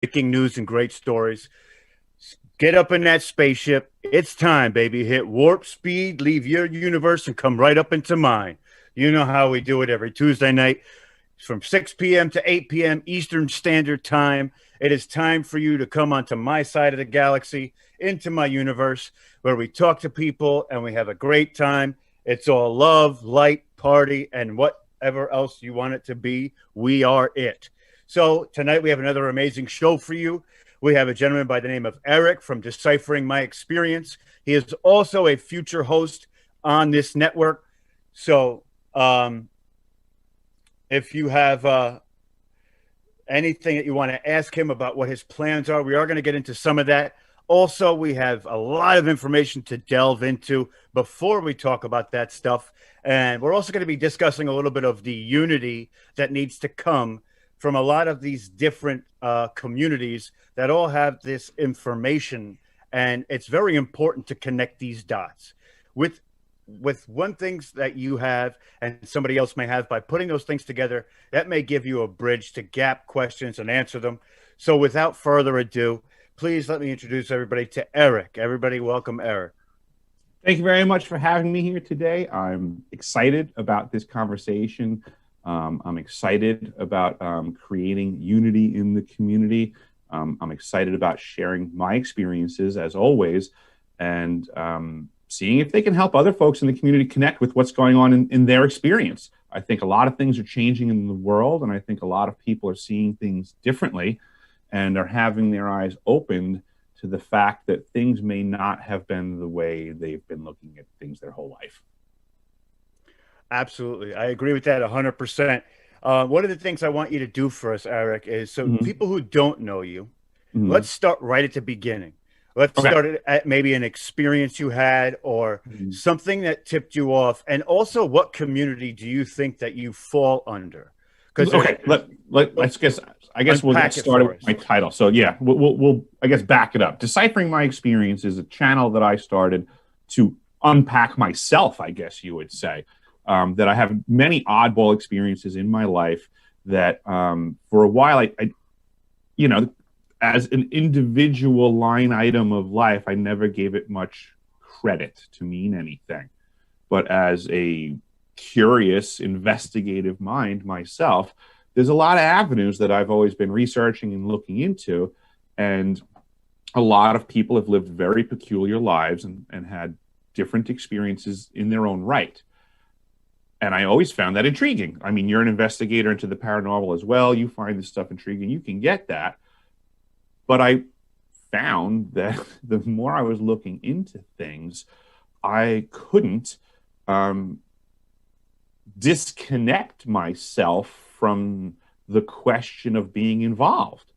breaking news and great stories. Get up in that spaceship. It's time, baby. Hit warp speed, leave your universe, and come right up into mine. You know how we do it every Tuesday night from 6 p.m. to 8 p.m. Eastern Standard Time. It is time for you to come onto my side of the galaxy, into my universe, where we talk to people and we have a great time. It's all love, light, party, and whatever else you want it to be. We are it. So tonight we have another amazing show for you. We have a gentleman by the name of Eric from Deciphering My Experience. He is also a future host on this network. So, if you have anything that you want to ask him about what his plans are, we are going to get into some of that. Also, we have a lot of information to delve into before we talk about that stuff. And we're also going to be discussing a little bit of the unity that needs to come from a lot of these different communities that all have this information. And it's very important to connect these dots with one things that you have and somebody else may have. By putting those things together, that may give you a bridge to gap questions and answer them. So without further ado, please let me introduce everybody to Eric. Everybody, welcome Eric. Thank you very much for having me here today. I'm excited about this conversation. I'm excited about creating unity in the community. I'm excited about sharing my experiences as always, and seeing if they can help other folks in the community connect with what's going on in their experience. I think a lot of things are changing in the world, and I think a lot of people are seeing things differently and are having their eyes opened to the fact that things may not have been the way they've been looking at things their whole life. Absolutely. I agree with that 100%. One of the things I want you to do for us, Eric, is so Mm-hmm. people who don't know you, Mm-hmm. let's start right at the beginning. Let's Okay. start at maybe an experience you had or Mhm. something that tipped you off. And also, what community do you think that you fall under? Because Okay. Let's guess. I guess we'll get unpack it started for with us. my title. So yeah, we'll I guess back it up. Deciphering My Experience is a channel that I started to unpack myself, I guess you would say. That I have many oddball experiences in my life that for a while I you know, as an individual line item of life, I never gave it much credit to mean anything. But as a curious, investigative mind myself, there's a lot of avenues that I've always been researching and looking into. And a lot of people have lived very peculiar lives and had different experiences in their own right. And I always found that intriguing. I mean, you're an investigator into the paranormal as well. You find this stuff intriguing. You can get that. But I found that the more I was looking into things, I couldn't um, disconnect myself from the question of being involved.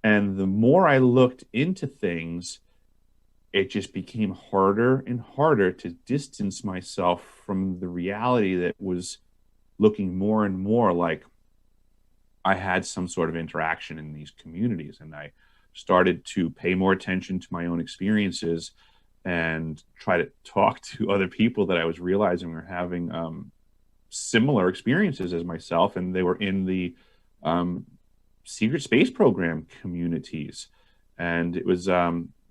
And the more I looked into things, it just became harder and harder to distance myself from the reality that was looking more and more like I had some sort of interaction in these communities. And I started to pay more attention to my own experiences and try to talk to other people that I was realizing were having similar experiences as myself, and they were in the um, secret space program communities, and it was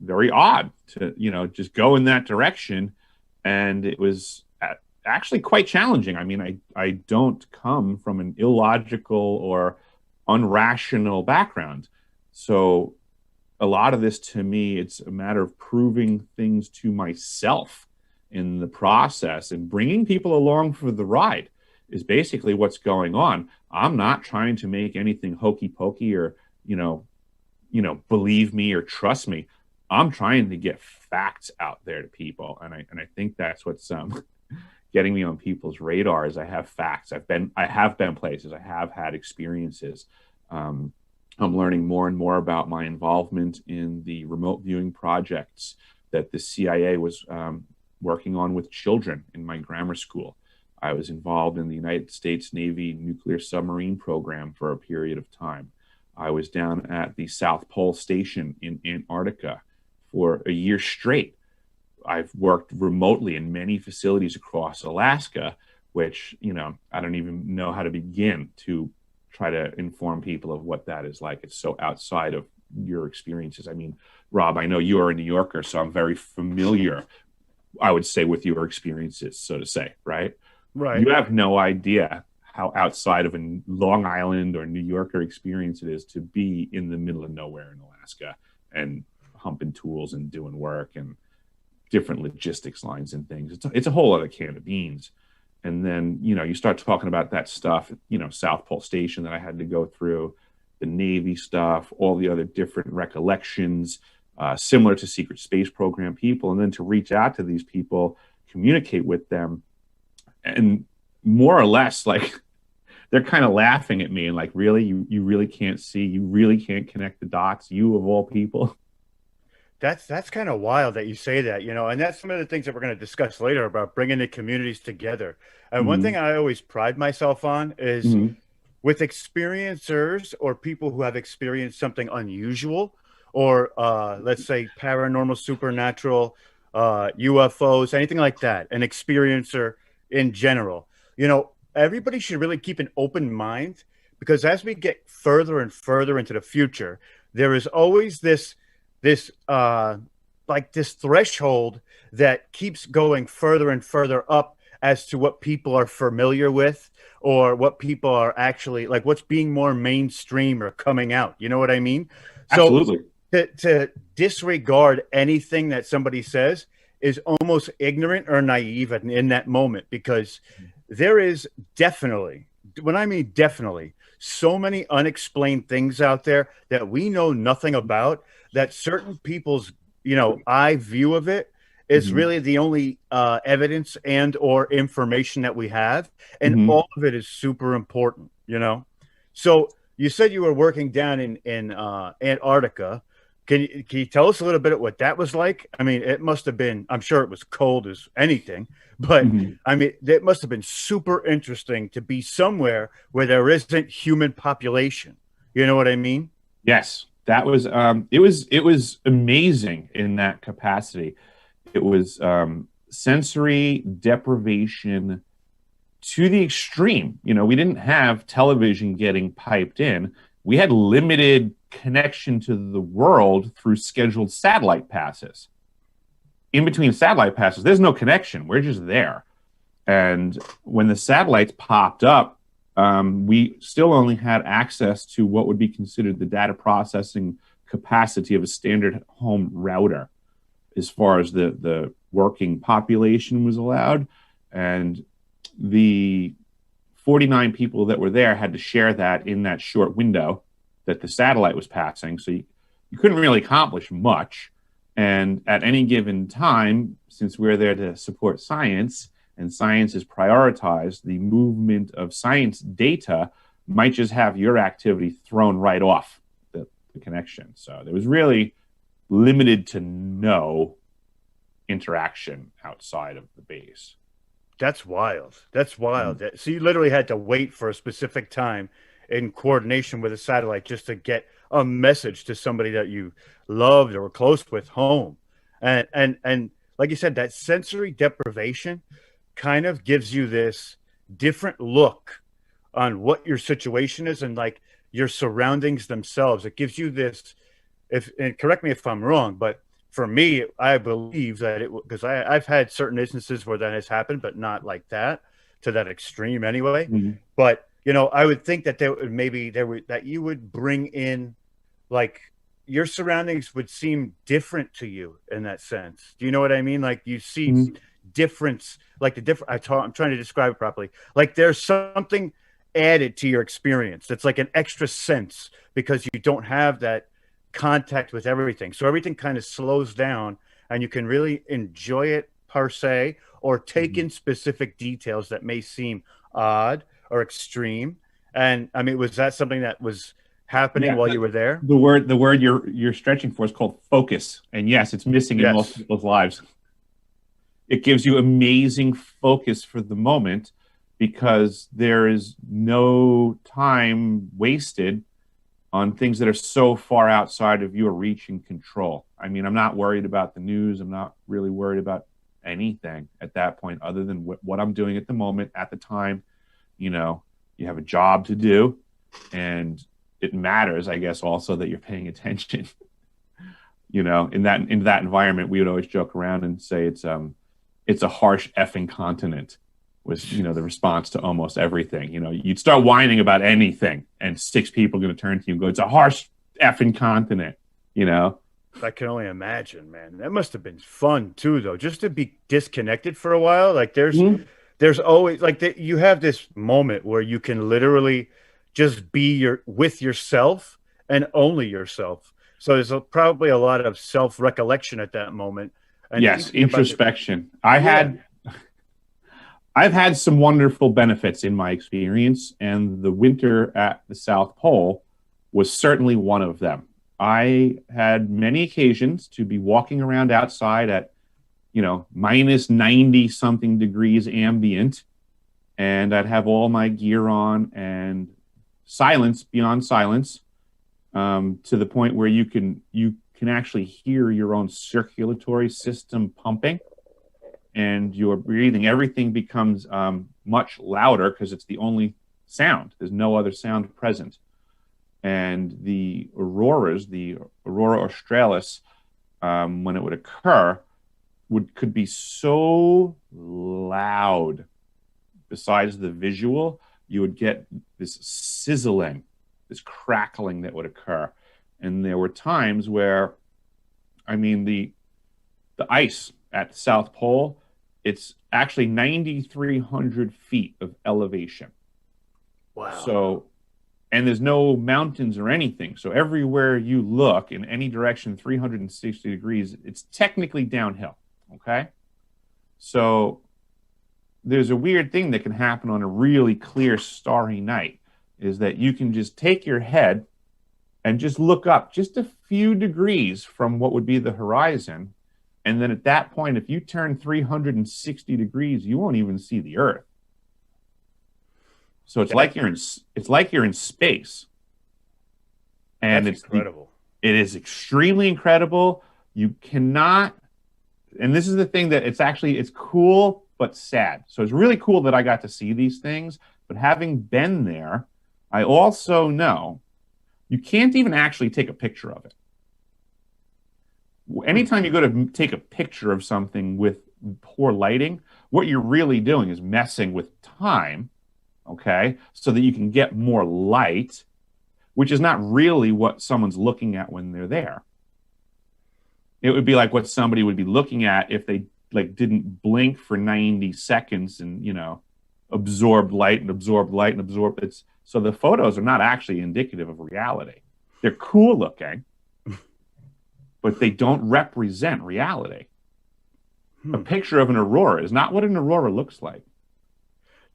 very odd to just go in that direction, and it was actually quite challenging. I mean, I don't come from an illogical or unrational background, so a lot of this to me, it's a matter of proving things to myself in the process and bringing people along for the ride is basically what's going on. I'm not trying to make anything hokey pokey or, believe me or trust me. I'm trying to get facts out there to people. And I think that's what's getting me on people's radars. I have facts. I have been places. I have had experiences. I'm learning more and more about my involvement in the remote viewing projects that the CIA was working on with children in my grammar school. I was involved in the United States Navy nuclear submarine program for a period of time. I was down at the South Pole Station in Antarctica for a year straight. I've worked remotely in many facilities across Alaska, which, I don't even know how to begin to try to inform people of what that is like. It's so outside of your experiences. I mean, Rob, I know you are a New Yorker, so I'm very familiar, I would say, with your experiences, so to say, right? Right. You have no idea how outside of a Long Island or New Yorker experience it is to be in the middle of nowhere in Alaska and humping tools and doing work and different logistics lines and things. It's a whole other can of beans. And then, you start talking about that stuff, South Pole Station that I had to go through, the Navy stuff, all the other different recollections, similar to Secret Space Program people, and then to reach out to these people, communicate with them, and more or less, like, they're kind of laughing at me and like, really, you really can't see, you really can't connect the dots, you of all people. That's kind of wild that you say that, and that's some of the things that we're going to discuss later about bringing the communities together. And one thing Mm-hmm. I always pride myself on is Mm-hmm. with experiencers or people who have experienced something unusual or let's say paranormal, supernatural, UFOs, anything like that, an experiencer in general. Everybody should really keep an open mind because as we get further and further into the future, there is always this like this threshold that keeps going further and further up as to what people are familiar with or what people are actually like what's being more mainstream or coming out. You know what I mean? So Absolutely. to disregard anything that somebody says is almost ignorant or naive in that moment because there is definitely, when I mean definitely, so many unexplained things out there that we know nothing about that certain people's eye view of it is Mm-hmm. really the only evidence and or information that we have, and Mm-hmm. all of it is super important. So you said you were working down in Antarctica. Can you tell us a little bit of what that was like? I mean, it must have been, I'm sure it was cold as anything, but Mm-hmm. I mean, it must have been super interesting to be somewhere where there isn't human population. You know what I mean? Yes, that was it was amazing in that capacity. It was sensory deprivation to the extreme. We didn't have television getting piped in. We had limited connection to the world through scheduled satellite passes. In between satellite passes, there's no connection. We're just there. And when the satellites popped up, we still only had access to what would be considered the data processing capacity of a standard home router as far as the working population was allowed. And the 49 people that were there had to share that in that short window that the satellite was passing. So you couldn't really accomplish much. And at any given time, since we're there to support science, and science is prioritized, the movement of science data might just have your activity thrown right off the connection. So there was really limited to no interaction outside of the base. That's wild. That's wild. So you literally had to wait for a specific time in coordination with a satellite just to get a message to somebody that you loved or were close with home. And like you said, that sensory deprivation kind of gives you this different look on what your situation is and like your surroundings themselves. It gives you this, if and correct me if I'm wrong, but for me, I believe that it because I've had certain instances where that has happened, but not like that to that extreme anyway. Mhm. But I would think that that you would bring in like your surroundings would seem different to you in that sense. Do you know what I mean? Like you see Mhm. difference, like I'm trying to describe it properly. Like there's something added to your experience that's like an extra sense because you don't have that contact with everything. So everything kind of slows down and you can really enjoy it per se or take Mhm. in specific details that may seem odd or extreme. And I mean, was that something that was happening Yeah, while you were there? the word you're stretching for is called focus, and yes, it's missing in most Yes. people's lives. It gives you amazing focus for the moment because there is no time wasted on things that are so far outside of your reach and control. I mean, I'm not worried about the news. I'm not really worried about anything at that point other than what I'm doing at the moment, at the time. You have a job to do, and it matters, I guess, also that you're paying attention. You know, in that environment, we would always joke around and say it's a harsh effing continent was, you know, the response to almost everything. You know, you'd start whining about anything and 6 people are going to turn to you and go, it's a harsh effing continent, you know? I can only imagine, man. That must have been fun too, though, just to be disconnected for a while. Like there's always like you have this moment where you can literally just be with yourself and only yourself. So there's probably a lot of self recollection at that moment. And yes, introspection. I've had some wonderful benefits in my experience, and the winter at the South Pole was certainly one of them. I had many occasions to be walking around outside at, you know, minus 90 something degrees ambient, and I'd have all my gear on and silence beyond silence, to the point where you can actually hear your own circulatory system pumping, and your breathing. Everything becomes much louder because it's the only sound. There's no other sound present. And the auroras, the aurora australis, when it would occur, could be so loud. Besides the visual, you would get this sizzling, this crackling that would occur. And there were times where, I mean, the ice at the South Pole, it's actually 9,300 feet of elevation. Wow. So, and there's no mountains or anything. So everywhere you look in any direction, 360 degrees, it's technically downhill. Okay. So there's a weird thing that can happen on a really clear, starry night, is that you can just take your head and just look up just a few degrees from what would be the horizon. And then at that point, if you turn 360 degrees, you won't even see the Earth. So it's like you're in space, and That's incredible. It is extremely incredible. You cannot, and this is the thing that it's cool but sad. So it's really cool that I got to see these things. But having been there, I also know you can't even actually take a picture of it. Anytime you go to take a picture of something with poor lighting, what you're really doing is messing with time. Okay, so that you can get more light, which is not really what someone's looking at when they're there. It would be like what somebody would be looking at if they like didn't blink for 90 seconds and, you know, absorbed light and absorbed light and absorbed. So the photos are not actually indicative of reality. They're cool looking, but they don't represent reality. A picture of an aurora is not what an aurora looks like.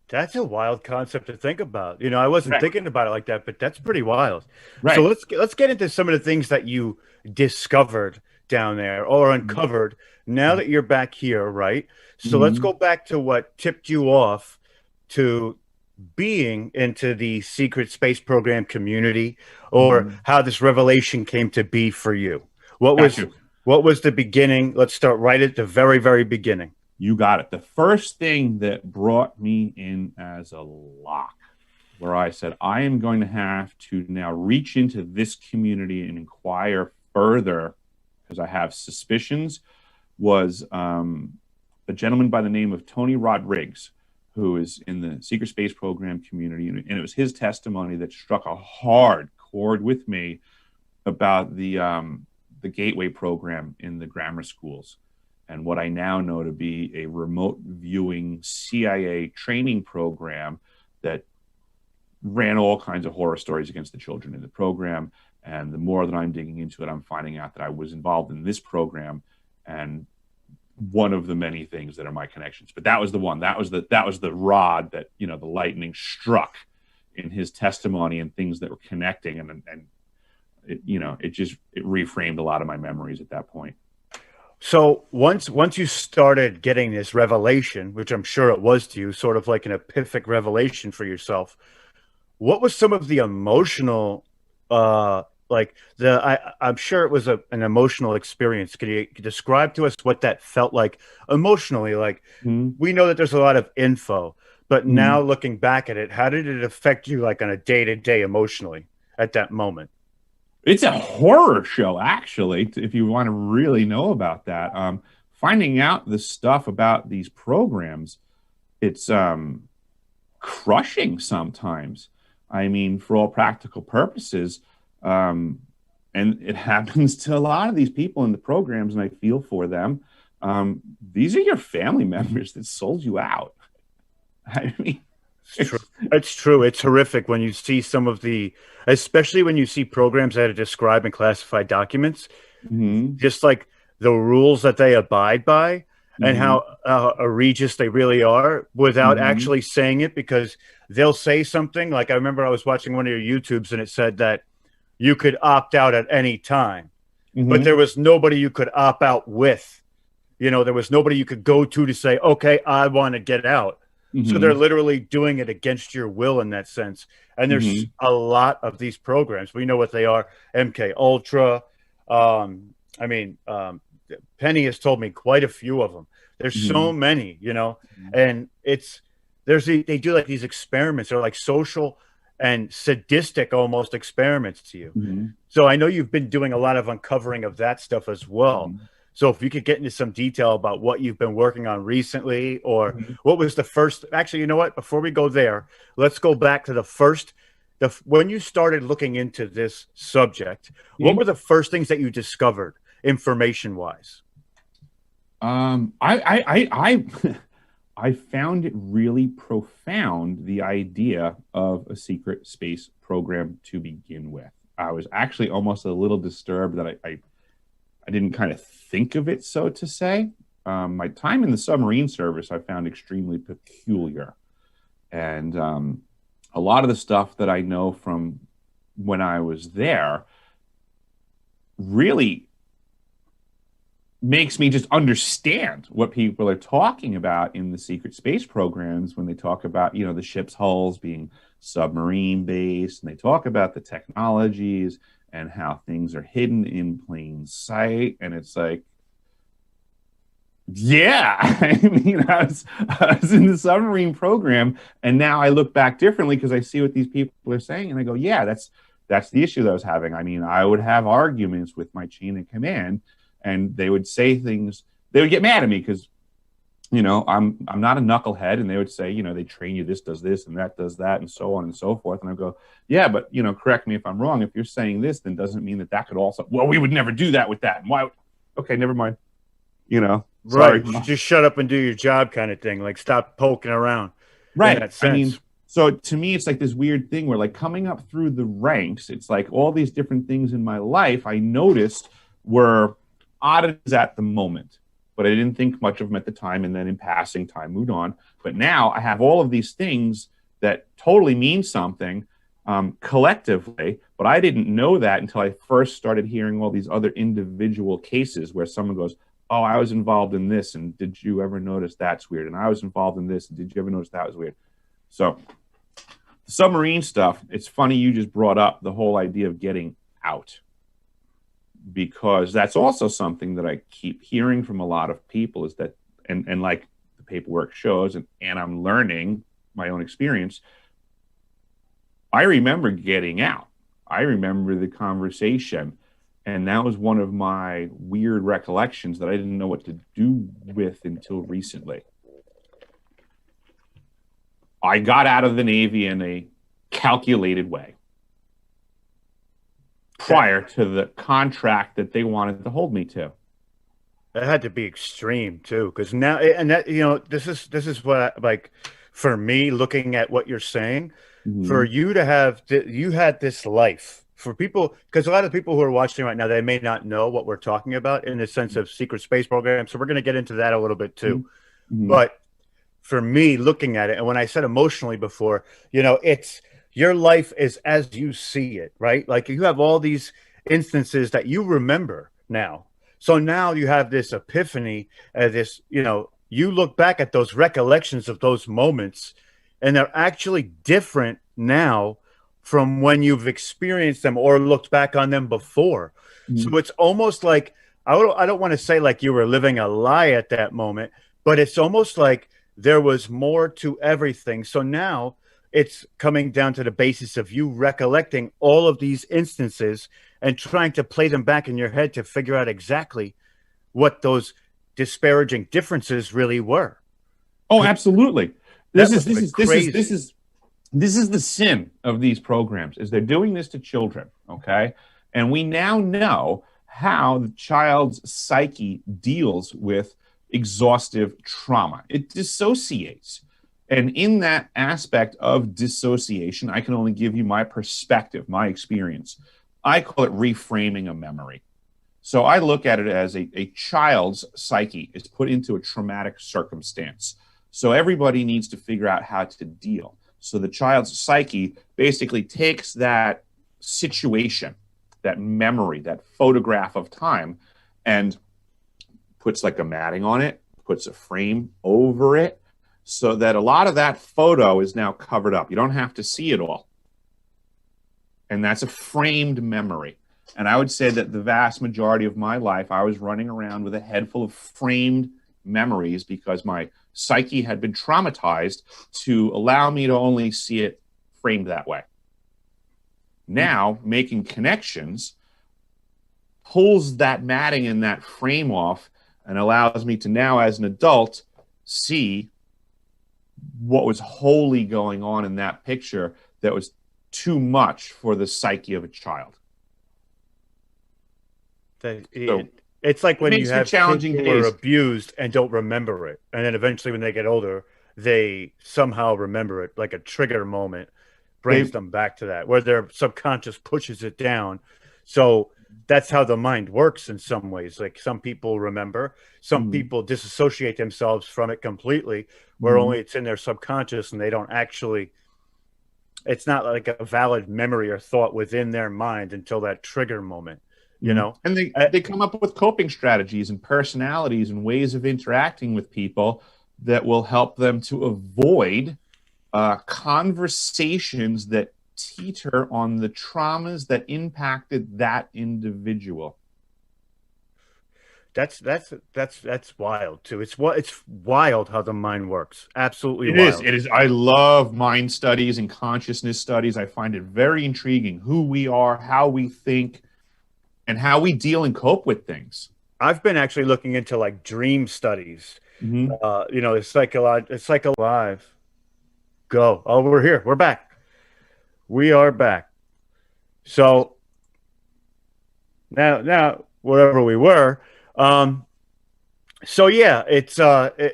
That's a wild concept to think about. You know, I wasn't thinking about it like that, but that's pretty wild. Right. So let's get into some of the things that you discovered down there or uncovered now that you're back here, right? So let's go back to what tipped you off to being into the secret space program community, or how this revelation came to be for you. What was the beginning? Let's start right at the very, very beginning. You got it. The first thing that brought me in as a lock, where I said, I am going to have to now reach into this community and inquire further because I have suspicions, was a gentleman by the name of Tony Rodriguez, who is in the secret space program community. And it was his testimony that struck a hard chord with me about the Gateway program in the grammar schools, and what I now know to be a remote viewing CIA training program that ran all kinds of horror stories against the children in the program. And the more that I'm digging into it, I'm finding out that I was involved in this program, and one of the many things that are my connections. But that was the one. That was the rod that, you know, the lightning struck in his testimony, and things that were connecting, and it, you know, it reframed a lot of my memories at that point. So once you started getting this revelation, which I'm sure it was to you, sort of like an epiphanic revelation for yourself, what was some of the emotional, I'm sure it was an emotional experience. Could you describe to us what that felt like emotionally? Like, we know that there's a lot of info, but now looking back at it, how did it affect you, like on a day-to-day emotionally? at that moment. It's a horror show, actually, if you want to really know about that. Finding out the stuff about these programs, it's crushing sometimes. I mean, for all practical purposes, and it happens to a lot of these people in the programs, and I feel for them. These are your family members that sold you out. I mean, It's true. It's true. It's horrific when you see some of the, especially when you see programs that are described in classified documents, mhm, just like the rules that they abide by and mhm, how egregious they really are without mhm, actually saying it, because they'll say something like, I remember I was watching one of your YouTubes and it said that you could opt out at any time, but mhm, there was nobody you could opt out with. There was nobody you could go to say, okay, I want to get out. So they're mhm, literally doing it against your will in that sense. And there's mhm, a lot of these programs. We know what they are. MK Ultra. I mean, Penny has told me quite a few of them. There's so mhm, many, and they do like these experiments. They're like social and sadistic almost experiments to you. mhm, So I know you've been doing a lot of uncovering of that stuff as well. mhm, So if you could get into some detail about what you've been working on recently, or mhm. what was the first, actually, you know what? Before we go there, let's go back to when you started looking into this subject, what were Mhm. the first things that you discovered information wise? I I found it really profound, the idea of a secret space program to begin with. I was actually almost a little disturbed that I didn't kind of think of it, so to say. My time in the submarine service I found extremely peculiar. And a lot of the stuff that I know from when I was there really makes me just understand what people are talking about in the secret space programs when they talk about, the ship's hulls being submarine based, and they talk about the technologies and how things are hidden in plain sight. And it's like, yeah, I was in the submarine program, and now I look back differently because I see what these people are saying, and I go, yeah, that's the issue that I was having. I mean, I would have arguments with my chain of command, and they would say things. They would get mad at me because I'm not a knucklehead, and they would say, they train you, this does this and that does that, and so on and so forth. And I go, yeah, but correct me if I'm wrong. If you're saying this, then doesn't mean that could also. Well, we would never do that with that. And why? Okay, never mind. Right. Sorry. You should just shut up and do your job kind of thing. Like stop poking around in Right. that I mean, sense. so to me, it's like this weird thing where, like, coming up through the ranks, it's like all these different things in my life I noticed were oddities at the moment, but I didn't think much of them at the time. And then in passing, time moved on. But now I have all of these things that totally mean something collectively, but I didn't know that until I first started hearing all these other individual cases where someone goes, oh, I was involved in this, and did you ever notice that's weird? And I was involved in this, and did you ever notice that was weird? So the submarine stuff, it's funny you just brought up the whole idea of getting out, because that's also something that I keep hearing from a lot of people is that, and like the paperwork shows, and I'm learning my own experience, I remember getting out. I remember the conversation. And that was one of my weird recollections that I didn't know what to do with until recently. I got out of the Navy in a calculated way That prior to the contract that they wanted to hold me to. that had to be extreme too, because now, and that this is what like, for me, looking at what you're saying, for Mm-hmm. you to you had this life for people, because a lot of people who are watching right now, they may not know what we're talking about in the sense of secret space program. So we're going to get into that a little bit too. Mm-hmm. But for me, looking at it, and when I said emotionally before, it's your life is as you see it, right? Like you have all these instances that you remember now. So now you have this epiphany, you look back at those recollections of those moments, and they're actually different now from when you've experienced them or looked back on them before. Mm-hmm. So it's almost like, I don't want to say like you were living a lie at that moment, but it's almost like there was more to everything. So now it's coming down to the basis of you recollecting all of these instances and trying to play them back in your head to figure out exactly what those disparaging differences really were. Oh, absolutely. That This is was this is this is crazy. this is this is the sin of these programs, is they're doing this to children, okay? And we now know how the child's psyche deals with exhaustive trauma. It dissociates. And in that aspect of dissociation, I can only give you my perspective, my experience. I call it reframing a memory. So I look at it as a child's psyche is put into a traumatic circumstance. So everybody needs to figure out how to deal. So the child's psyche basically takes that situation, that memory, that photograph of time, and puts like a matting on it, puts a frame over it, so that a lot of that photo is now covered up. You don't have to see it all. And that's a framed memory. And I would say that the vast majority of my life, I was running around with a head full of framed memories because my psyche had been traumatized to allow me to only see it framed that way. Now, making connections pulls that matting and that frame off and allows me to now, as an adult, see what was wholly going on in that picture that was too much for the psyche of a child. It's like when you have challenging kids who are days. abused and don't remember it, and then eventually when they get older, they somehow remember it, like a trigger moment brings them back to that, where their subconscious pushes it down. So that's how the mind works in some ways. Like some people remember, some people disassociate themselves from it completely, where only it's in their subconscious and they don't actually, it's not like a valid memory or thought within their mind until that trigger moment, you know? And they come up with coping strategies and personalities and ways of interacting with people that will help them to avoid conversations that teeter on the traumas that impacted that individual. That's wild too. It's wild how the mind works. Absolutely It wild. is. I love mind studies and consciousness studies. I find it very intriguing who we are, how we think, and how we deal and cope with things. I've been actually looking into like dream studies. It's like alive. Go. Oh, we're here. We're back. We are back. So now wherever we were, so yeah,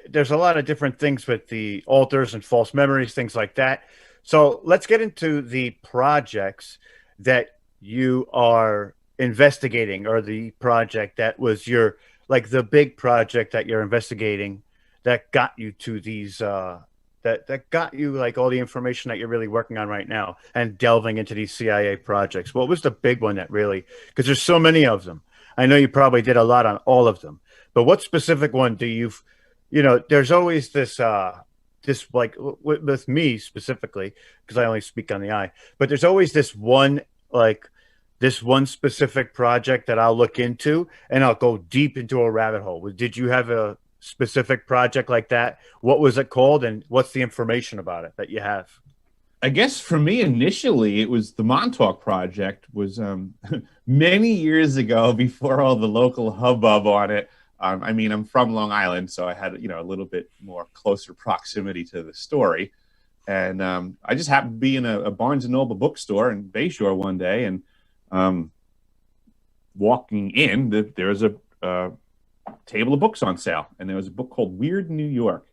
there's a lot of different things with the alters and false memories, things like that. So let's get into the projects that you are investigating, or the project that was your, like the big project that you're investigating that got you to these that got you like all the information that you're really working on right now and delving into these CIA projects. What was the big one that really, because there's so many of them. I know you probably did a lot on all of them, but what specific one do there's always this like with me specifically, because I only speak on the eye, but there's always this one specific project that I'll look into and I'll go deep into a rabbit hole. Did you have a specific project like that? What was it called, and what's the information about it that you have? I guess for me initially it was the Montauk Project. Was many years ago, before all the local hubbub on it. I mean, I'm from Long Island, so I had a little bit more closer proximity to the story. And I just happened to be in a Barnes and Noble bookstore in Bayshore one day, and walking in, there was a table of books on sale, and there was a book called Weird New York.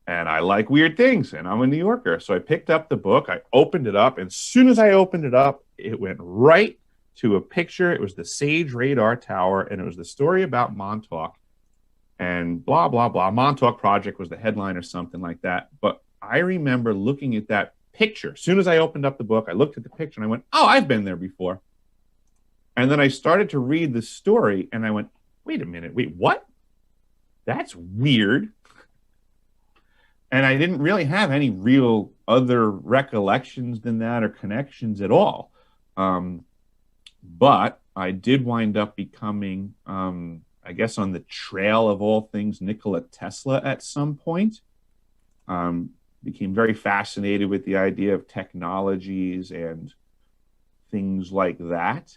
And I like weird things, and I'm a New Yorker. So I picked up the book, I opened it up, and as soon as I opened it up, it went right to a picture. It was the Sage Radar Tower, and it was the story about Montauk, and blah, blah, blah. Montauk Project was the headline or something like that. But I remember looking at that picture. As soon as I opened up the book, I looked at the picture, and I went, oh, I've been there before. And then I started to read the story, and I went, wait a minute, wait, what? That's weird. And I didn't really have any real other recollections than that or connections at all. But I did wind up becoming, I guess, on the trail of all things Nikola Tesla at some point. became very fascinated with the idea of technologies and things like that,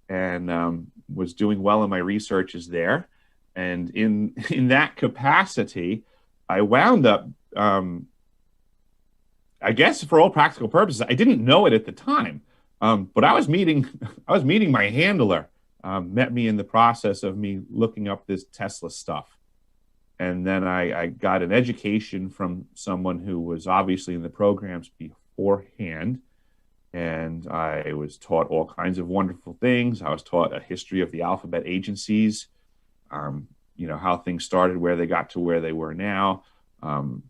and was doing well in my researches there. And in that capacity, I wound up, I guess for all practical purposes, I didn't know it at the time, but I was meeting my handler. Met me in the process of me looking up this Tesla stuff. And then I got an education from someone who was obviously in the programs beforehand. And I was taught all kinds of wonderful things. I was taught a history of the alphabet agencies, how things started, where they got to where they were now. And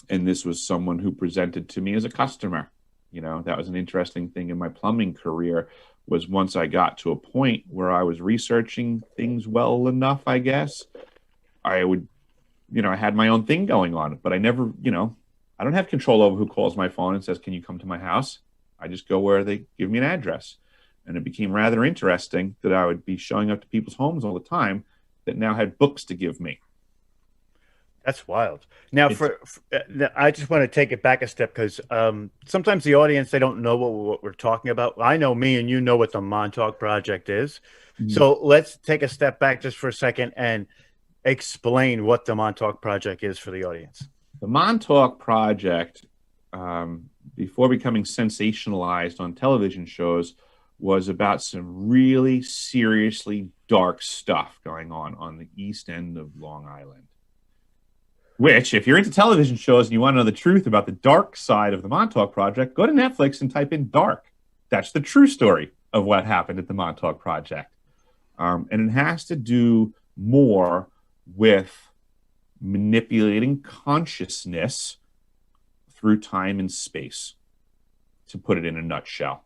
this was someone who presented to me as a customer. That was an interesting thing in my plumbing career, was once I got to a point where I was researching things well enough, I guess, I would, I had my own thing going on, but I never, I don't have control over who calls my phone and says, can you come to my house? I just go where they give me an address. And it became rather interesting that I would be showing up to people's homes all the time that now had books to give me. That's wild. Now, I just want to take it back a step, because sometimes the audience, they don't know what we're talking about. I know me and you know what the Montauk Project is. Mm-hmm. So let's take a step back just for a second and explain what the Montauk Project is for the audience. The Montauk Project, before becoming sensationalized on television shows, was about some really seriously dark stuff going on the east end of Long Island. Which, if you're into television shows and you want to know the truth about the dark side of the Montauk Project, go to Netflix and type in dark. That's the true story of what happened at the Montauk Project. And it has to do more with manipulating consciousness through time and space, to put it in a nutshell.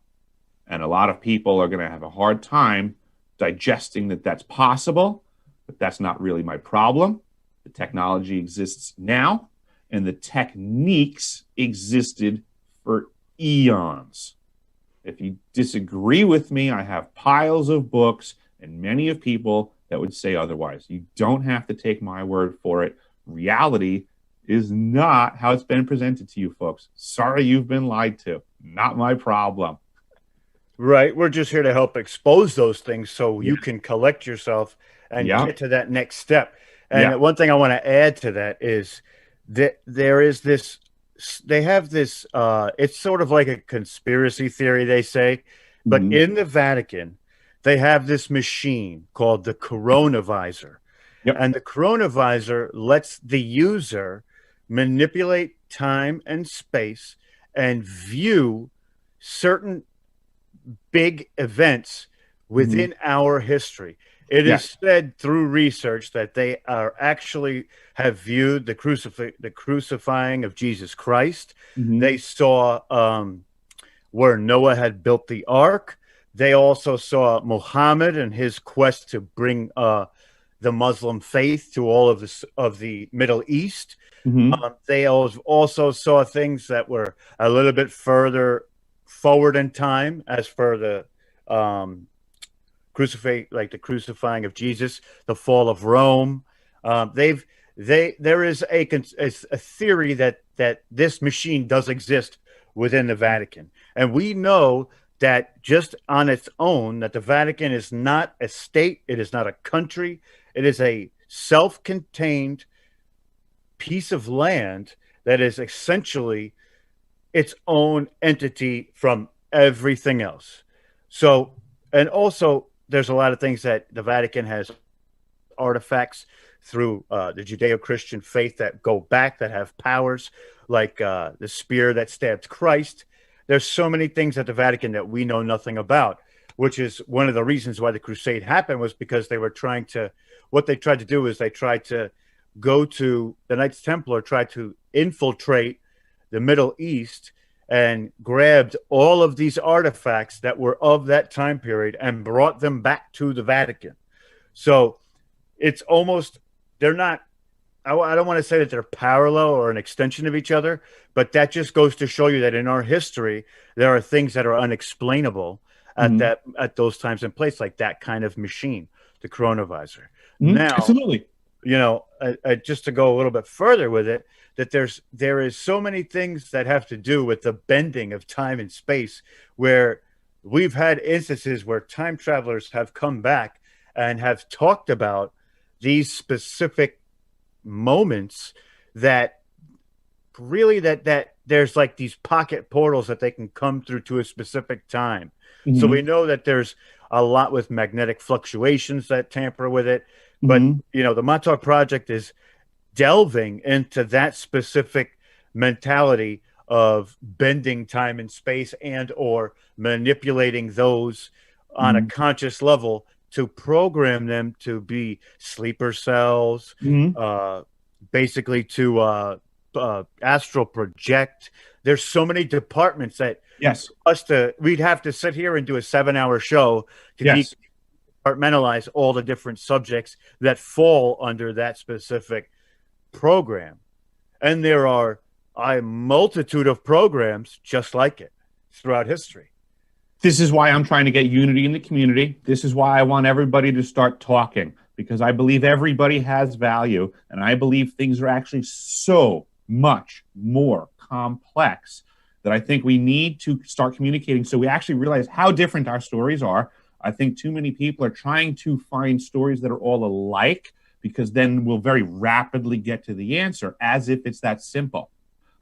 And a lot of people are going to have a hard time digesting that that's possible, but that's not really my problem. The technology exists now, and the techniques existed for eons. If you disagree with me, I have piles of books and many of people that would say otherwise. You don't have to take my word for it. Reality is not how it's been presented to you, folks. Sorry you've been lied to. Not my problem. Right. We're just here to help expose those things so you can collect yourself and get to that next step. And one thing I want to add to that is that there is this, they have this, it's sort of like a conspiracy theory, they say, but in the Vatican, they have this machine called the coronavisor. Yep. And the coronavisor lets the user manipulate time and space and view certain big events within our history. It is said through research that they are actually have viewed the crucifying of Jesus Christ. They saw where Noah had built the ark. They also saw Muhammad and his quest to bring the Muslim faith to all of the Middle East. They also saw things that were a little bit further forward in time, as for the the crucifying of Jesus, the fall of Rome. There is a theory that this machine does exist within the Vatican, and we know that just on its own, that the Vatican is not a state, it is not a country, it is a self-contained piece of land that is essentially its own entity from everything else. So, and also there's a lot of things that the Vatican has artifacts through the Judeo-Christian faith that go back, that have powers, like the spear that stabbed Christ. There's so many things at the Vatican that we know nothing about, which is one of the reasons why the crusade happened, was because they were trying to, what they tried to do is they tried to go to, the Knights Templar tried to infiltrate the Middle East and grabbed all of these artifacts that were of that time period and brought them back to the Vatican. So it's almost, they're not, I don't want to say that they're parallel or an extension of each other, but that just goes to show you that in our history, there are things that are unexplainable at those times and places, like that kind of machine, the coronavisor. Now, absolutely. just to go a little bit further with it, that there is so many things that have to do with the bending of time and space, where we've had instances where time travelers have come back and have talked about these specific moments, that really that there's like these pocket portals that they can come through to a specific time. So we Mm-hmm. know that there's a lot with magnetic fluctuations that tamper with it. But, Mm-hmm. the Montauk Project is delving into that specific mentality of bending time and space, and or manipulating those on a Mm-hmm. conscious level to program them to be sleeper cells, Mm-hmm. uh, basically to astral project. There's so many departments that Yes. we'd have to sit here and do a 7-hour show to Yes. departmentalize all the different subjects that fall under that specific program. And there are a multitude of programs just like it throughout history. This is why I'm trying to get unity in the community. This is why I want everybody to start talking, because I believe everybody has value, and I believe things are actually so much more complex that I think we need to start communicating so we actually realize how different our stories are. I think too many people are trying to find stories that are all alike, because then we'll very rapidly get to the answer as if it's that simple.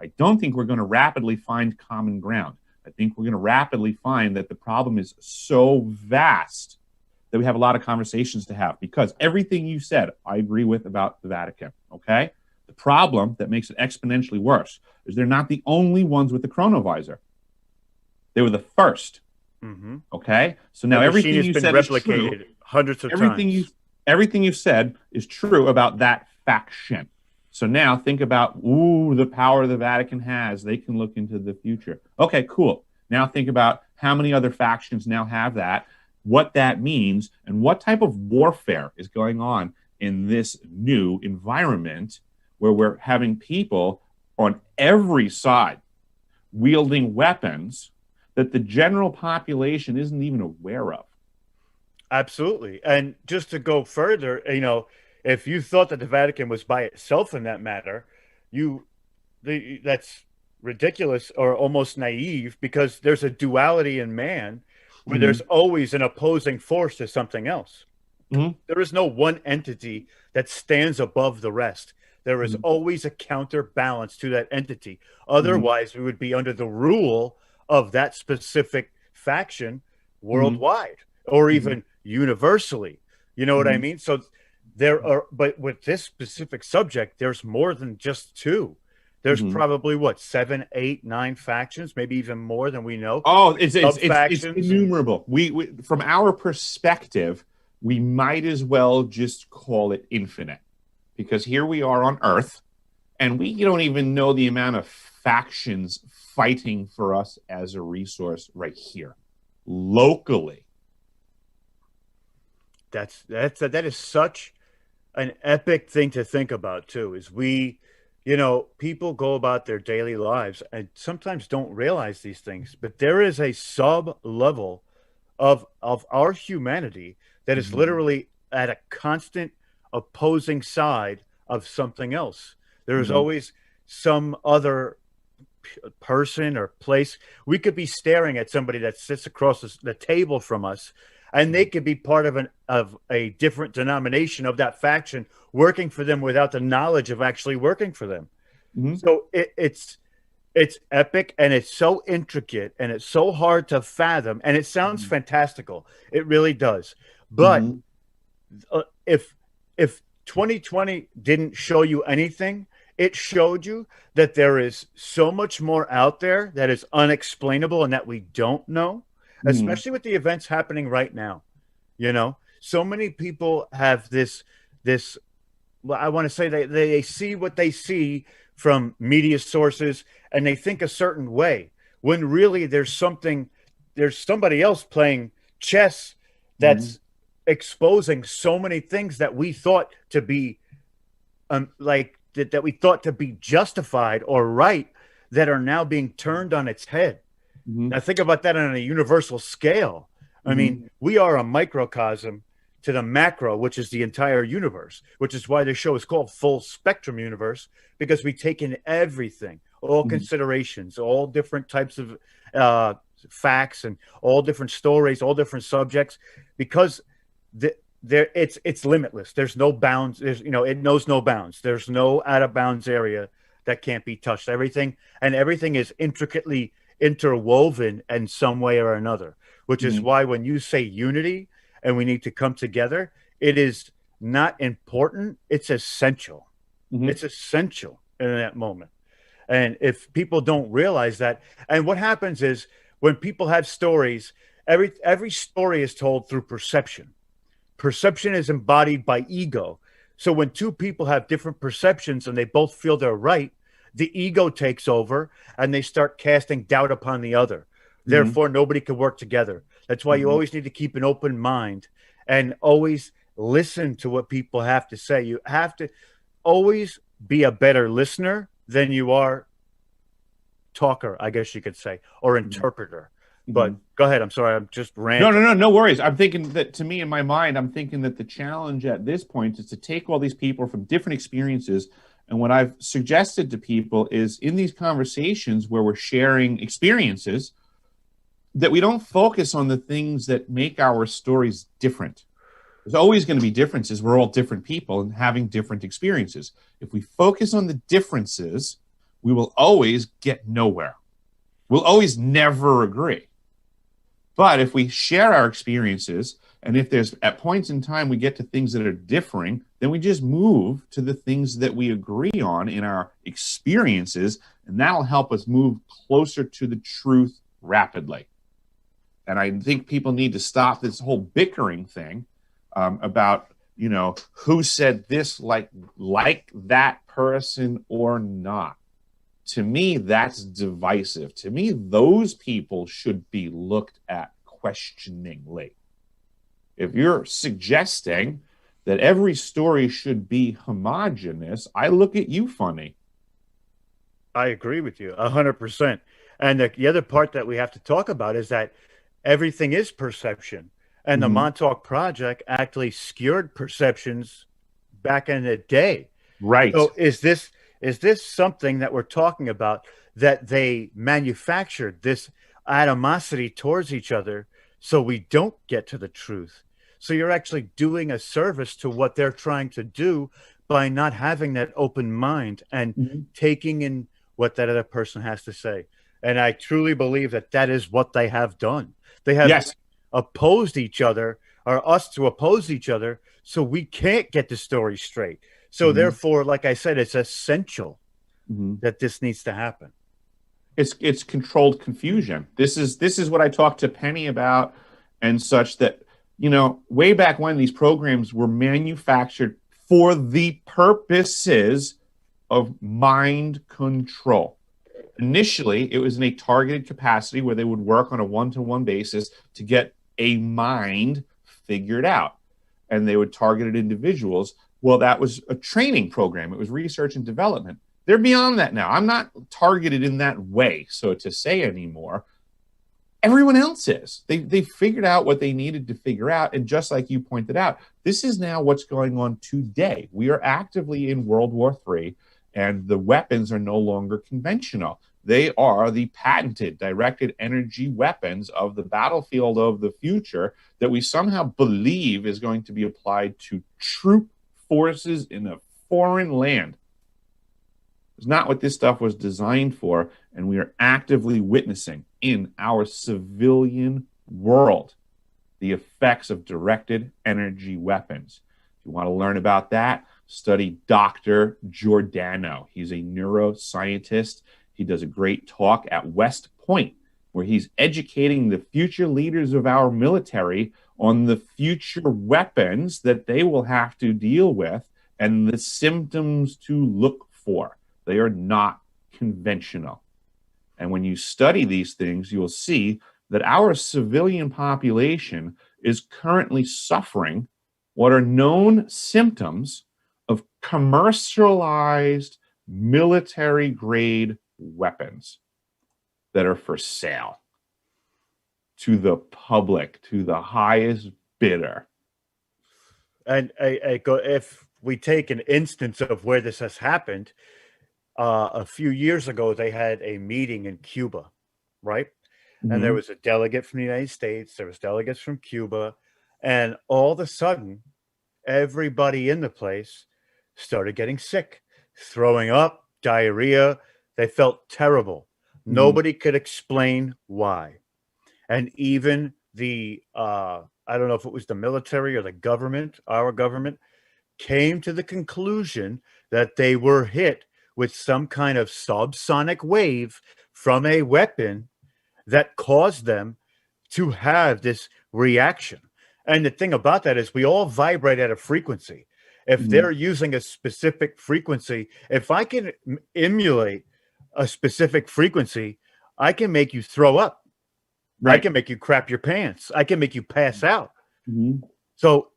I don't think we're going to rapidly find common ground. I think we're going to rapidly find that the problem is so vast that we have a lot of conversations to have, because everything you said, I agree with about the Vatican, okay? The problem that makes it exponentially worse is they're not the only ones with the chronovisor. They were the first, okay? So now everything you said is true. Hundreds of times. Everything you said is true about that faction. So now think about, the power the Vatican has. They can look into the future. Okay, cool. Now think about how many other factions now have that, what that means, and what type of warfare is going on in this new environment where we're having people on every side wielding weapons that the general population isn't even aware of. Absolutely. And just to go further, if you thought that the Vatican was by itself in that matter, that's ridiculous or almost naive, because there's a duality in man where there's always an opposing force to something else. There is no one entity that stands above the rest. There is always a counterbalance to that entity. Otherwise, we would be under the rule of that specific faction worldwide, or even universally. You know what I mean? So but with this specific subject, there's more than just two. There's probably 7, 8, 9 factions, maybe even more than we know. Oh, it's innumerable. We from our perspective, we might as well just call it infinite, because here we are on Earth, and we don't even know the amount of factions fighting for us as a resource right here, locally. That is such an epic thing to think about too. Is people go about their daily lives and sometimes don't realize these things, but there is a sub level of our humanity that is literally at a constant opposing side of something else. There is always some other person or place. We could be staring at somebody that sits across the table from us, and they could be part of a different denomination of that faction, working for them without the knowledge of actually working for them. So it's epic, and it's so intricate, and it's so hard to fathom, and it sounds fantastical. It really does. But if 2020 didn't show you anything, it showed you that there is so much more out there that is unexplainable and that we don't know, especially with the events happening right now. So many people have this, I want to say they see what they see from media sources, and they think a certain way, when really there's somebody else playing chess that's exposing so many things that we thought to be that we thought to be justified or right, that are now being turned on its head. Now think about that on a universal scale. I mean, we are a microcosm to the macro, which is the entire universe, which is why the show is called Full Spectrum Universe, because we take in everything, all considerations, all different types of facts and all different stories, all different subjects, because it's limitless. There's no bounds. There's, it knows no bounds. There's no out of bounds area that can't be touched. Everything is intricately interwoven in some way or another, which is why when you say unity and we need to come together, it is not important. It's essential. It's essential in that moment. And if people don't realize that, and what happens is when people have stories, every story is told through perception. Perception is embodied by ego. So when two people have different perceptions and they both feel they're right, the ego takes over and they start casting doubt upon the other. Therefore, nobody can work together. That's why you always need to keep an open mind and always listen to what people have to say. You have to always be a better listener than you are talker, I guess you could say, or interpreter. But go ahead. I'm sorry. I'm just ranting. No worries. I'm thinking that, to me, in my mind, I'm thinking that the challenge at this point is to take all these people from different experiences. And what I've suggested to people is, in these conversations where we're sharing experiences, that we don't focus on the things that make our stories different. There's always going to be differences. We're all different people and having different experiences. If we focus on the differences, we will always get nowhere. We'll always never agree. But if we share our experiences, and if there's at points in time we get to things that are differing, then we just move to the things that we agree on in our experiences, and that'll help us move closer to the truth rapidly. And I think people need to stop this whole bickering thing about, who said this, like that person or not. To me, that's divisive. To me, those people should be looked at questioningly. If you're suggesting that every story should be homogenous, I look at you funny. I agree with you 100%. And the other part that we have to talk about is that everything is perception. And the Montauk Project actually skewed perceptions back in the day. Right. So is this something that we're talking about, that they manufactured this animosity towards each other so we don't get to the truth? So you're actually doing a service to what they're trying to do by not having that open mind and taking in what that other person has to say. And I truly believe that that is what they have done. They have opposed each other, or us to oppose each other, so we can't get the story straight. So therefore, like I said, it's essential that this needs to happen. It's controlled confusion. This is what I talked to Penny about, and such, that, way back when, these programs were manufactured for the purposes of mind control. Initially, it was in a targeted capacity where they would work on a one-to-one basis to get a mind figured out, and they would target at individuals. Well, that was a training program. It was research and development. They're beyond that now. I'm not targeted in that way, so to say, anymore. Everyone else is. They figured out what they needed to figure out, and just like you pointed out, this is now what's going on today. We are actively in World War III, and the weapons are no longer conventional. They are the patented directed energy weapons of the battlefield of the future that we somehow believe is going to be applied to troop forces in a foreign land. It's not what this stuff was designed for, and we are actively witnessing in our civilian world the effects of directed energy weapons. If you want to learn about that, study Dr. Giordano. He's a neuroscientist. He does a great talk at West Point, where he's educating the future leaders of our military on the future weapons that they will have to deal with and the symptoms to look for. They are not conventional. And when you study these things, you'll see that our civilian population is currently suffering what are known symptoms of commercialized military-grade weapons that are for sale to the public, to the highest bidder. And if we take an instance of where this has happened, a few years ago, they had a meeting in Cuba, right? And there Mm-hmm. was a delegate from the United States, there was delegates from Cuba, and all of a sudden, everybody in the place started getting sick, throwing up, diarrhea. They felt terrible. Mm-hmm. Nobody could explain why. And even the I don't know if it was the military or the government, our government, came to the conclusion that they were hit with some kind of subsonic wave from a weapon that caused them to have this reaction. And the thing about that is we all vibrate at a frequency. If Mm-hmm. they're using a specific frequency, if I can emulate a specific frequency, I can make you throw up. I Right. can make you crap your pants. I can make you pass out. Mm-hmm. So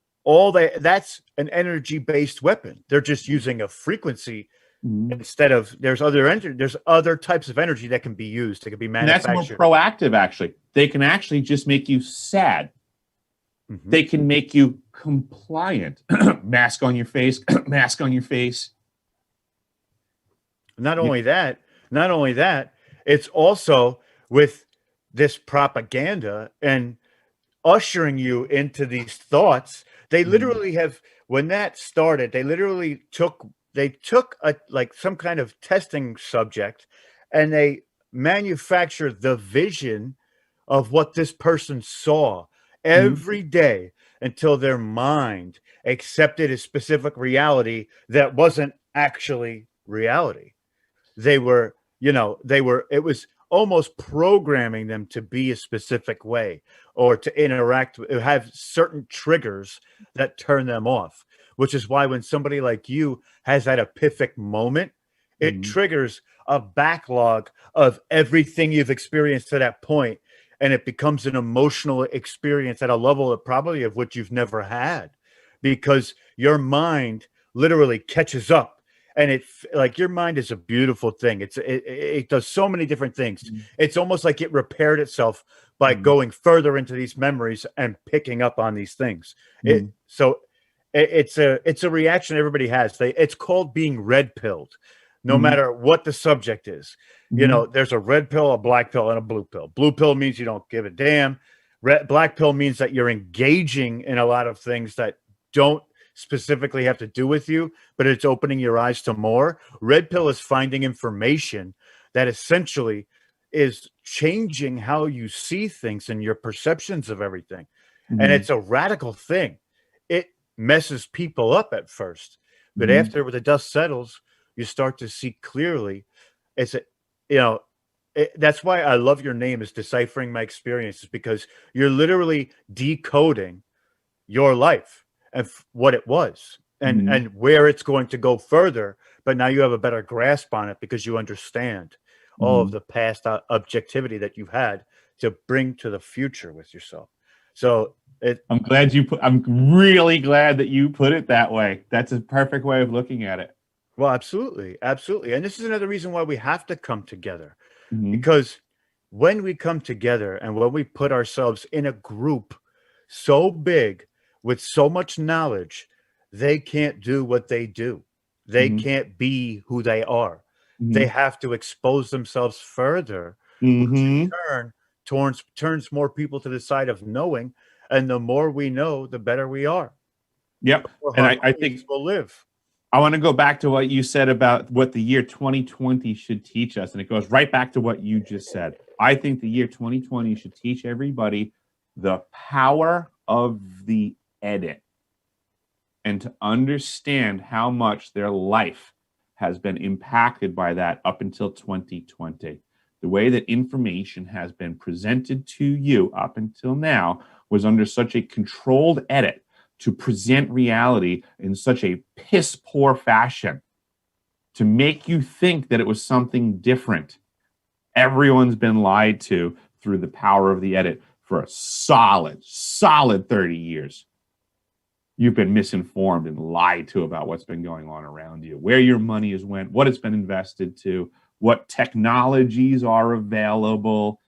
that's an energy based weapon. They're just using a frequency Mm-hmm. instead of there's other types of energy that can be used. That can be And that's more manufactured. proactive, actually. They can actually just make you sad. Mhm. They can make you compliant. Mask on your face, mask on your face. Not only that, it's also with this propaganda and ushering you into these thoughts. They literally have, when that started, they took a like some kind of testing subject and they manufactured the vision of what this person saw Mm-hmm. every day until their mind accepted a specific reality that wasn't actually reality. They were, it was almost programming them to be a specific way or to interact, have certain triggers that turn them off, which is why when somebody like you has that epiphanic moment, it Mm-hmm. triggers a backlog of everything you've experienced to that point, and it becomes an emotional experience at a level of probably of which you've never had because your mind literally catches up. And like your mind is a beautiful thing. It does so many different things. It's almost like it repaired itself by Mm-hmm. going further into these memories and picking up on these things. Mm-hmm. It's a reaction everybody has. It's called being red pilled, no Mm-hmm. matter what the subject is. Mm-hmm. There's a red pill, a black pill, and a blue pill. Blue pill means you don't give a damn. Black pill means that you're engaging in a lot of things that don't specifically have to do with you, but it's opening your eyes to more. Red pill is finding information that essentially is changing how you see things and your perceptions of everything. And Mm-hmm. it's a radical thing. It messes people up at first, but Mm-hmm. after the dust settles, you start to see clearly. It's a, you know, that's why I love your name is Deciphering My Experiences, because you're literally decoding your life and what it was Mm-hmm. and where it's going to go further. But now you have a better grasp on it because you understand all of Mm-hmm. the past objectivity that you've had to bring to the future with yourself. So I'm really glad that you put it that way. That's a perfect way of looking at it. well, absolutely, absolutely. And this is another reason why we have to come together, Mm-hmm. because when we come together and when we put ourselves in a group so big with so much knowledge, they can't do what they do. They Mm-hmm. can't be who they are. They Mm-hmm. have to expose themselves further, which in Mm-hmm. turn turns more people to the side of knowing. And the more we know, the better we are. Yep. The more And I harmonious think we'll live. I want to go back to what you said about what the year 2020 should teach us. And it goes right back to what you just said. I think the year 2020 should teach everybody the power of the edit and to understand how much their life has been impacted by that up until 2020. The way that information has been presented to you up until now was under such a controlled edit to present reality in such a piss poor fashion to make you think that it was something different. Everyone's been lied to through the power of the edit for a solid 30 years. You've been misinformed and lied to about what's been going on around you, where your money has went, what it's been invested to, what technologies are available.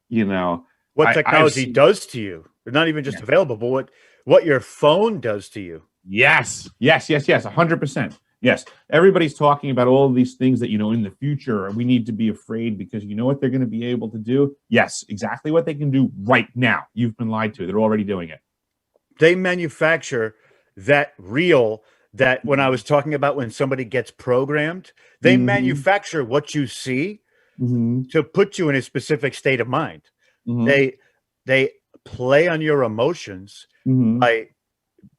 What I've technology seen, does to you. They're not even just available, but what your phone does to you. Yes, 100%. Yes, everybody's talking about all of these things that, in the future we need to be afraid because you know what they're going to be able to do? Yes, exactly what they can do right now. You've been lied to. They're already doing it. They manufacture that reel that when I was talking about when somebody gets programmed, they Mhm. manufacture what you see Mhm. to put you in a specific state of mind. Mhm. They play on your emotions Mhm. by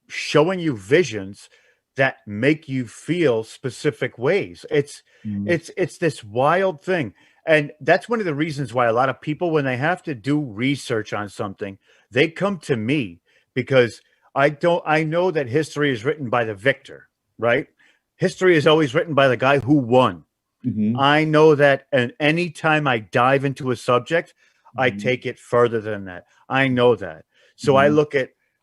showing you visions that make you feel specific ways. It's Mhm. it's it's this wild thing. And that's one of the reasons why a lot of people, when they have to do research on something, they come to me because I know that history is written by the victor, right? History is always written by the guy who won. Mhm. I know that, and anytime I dive into a subject, I Mhm. take it further than that. I know that. So Mhm.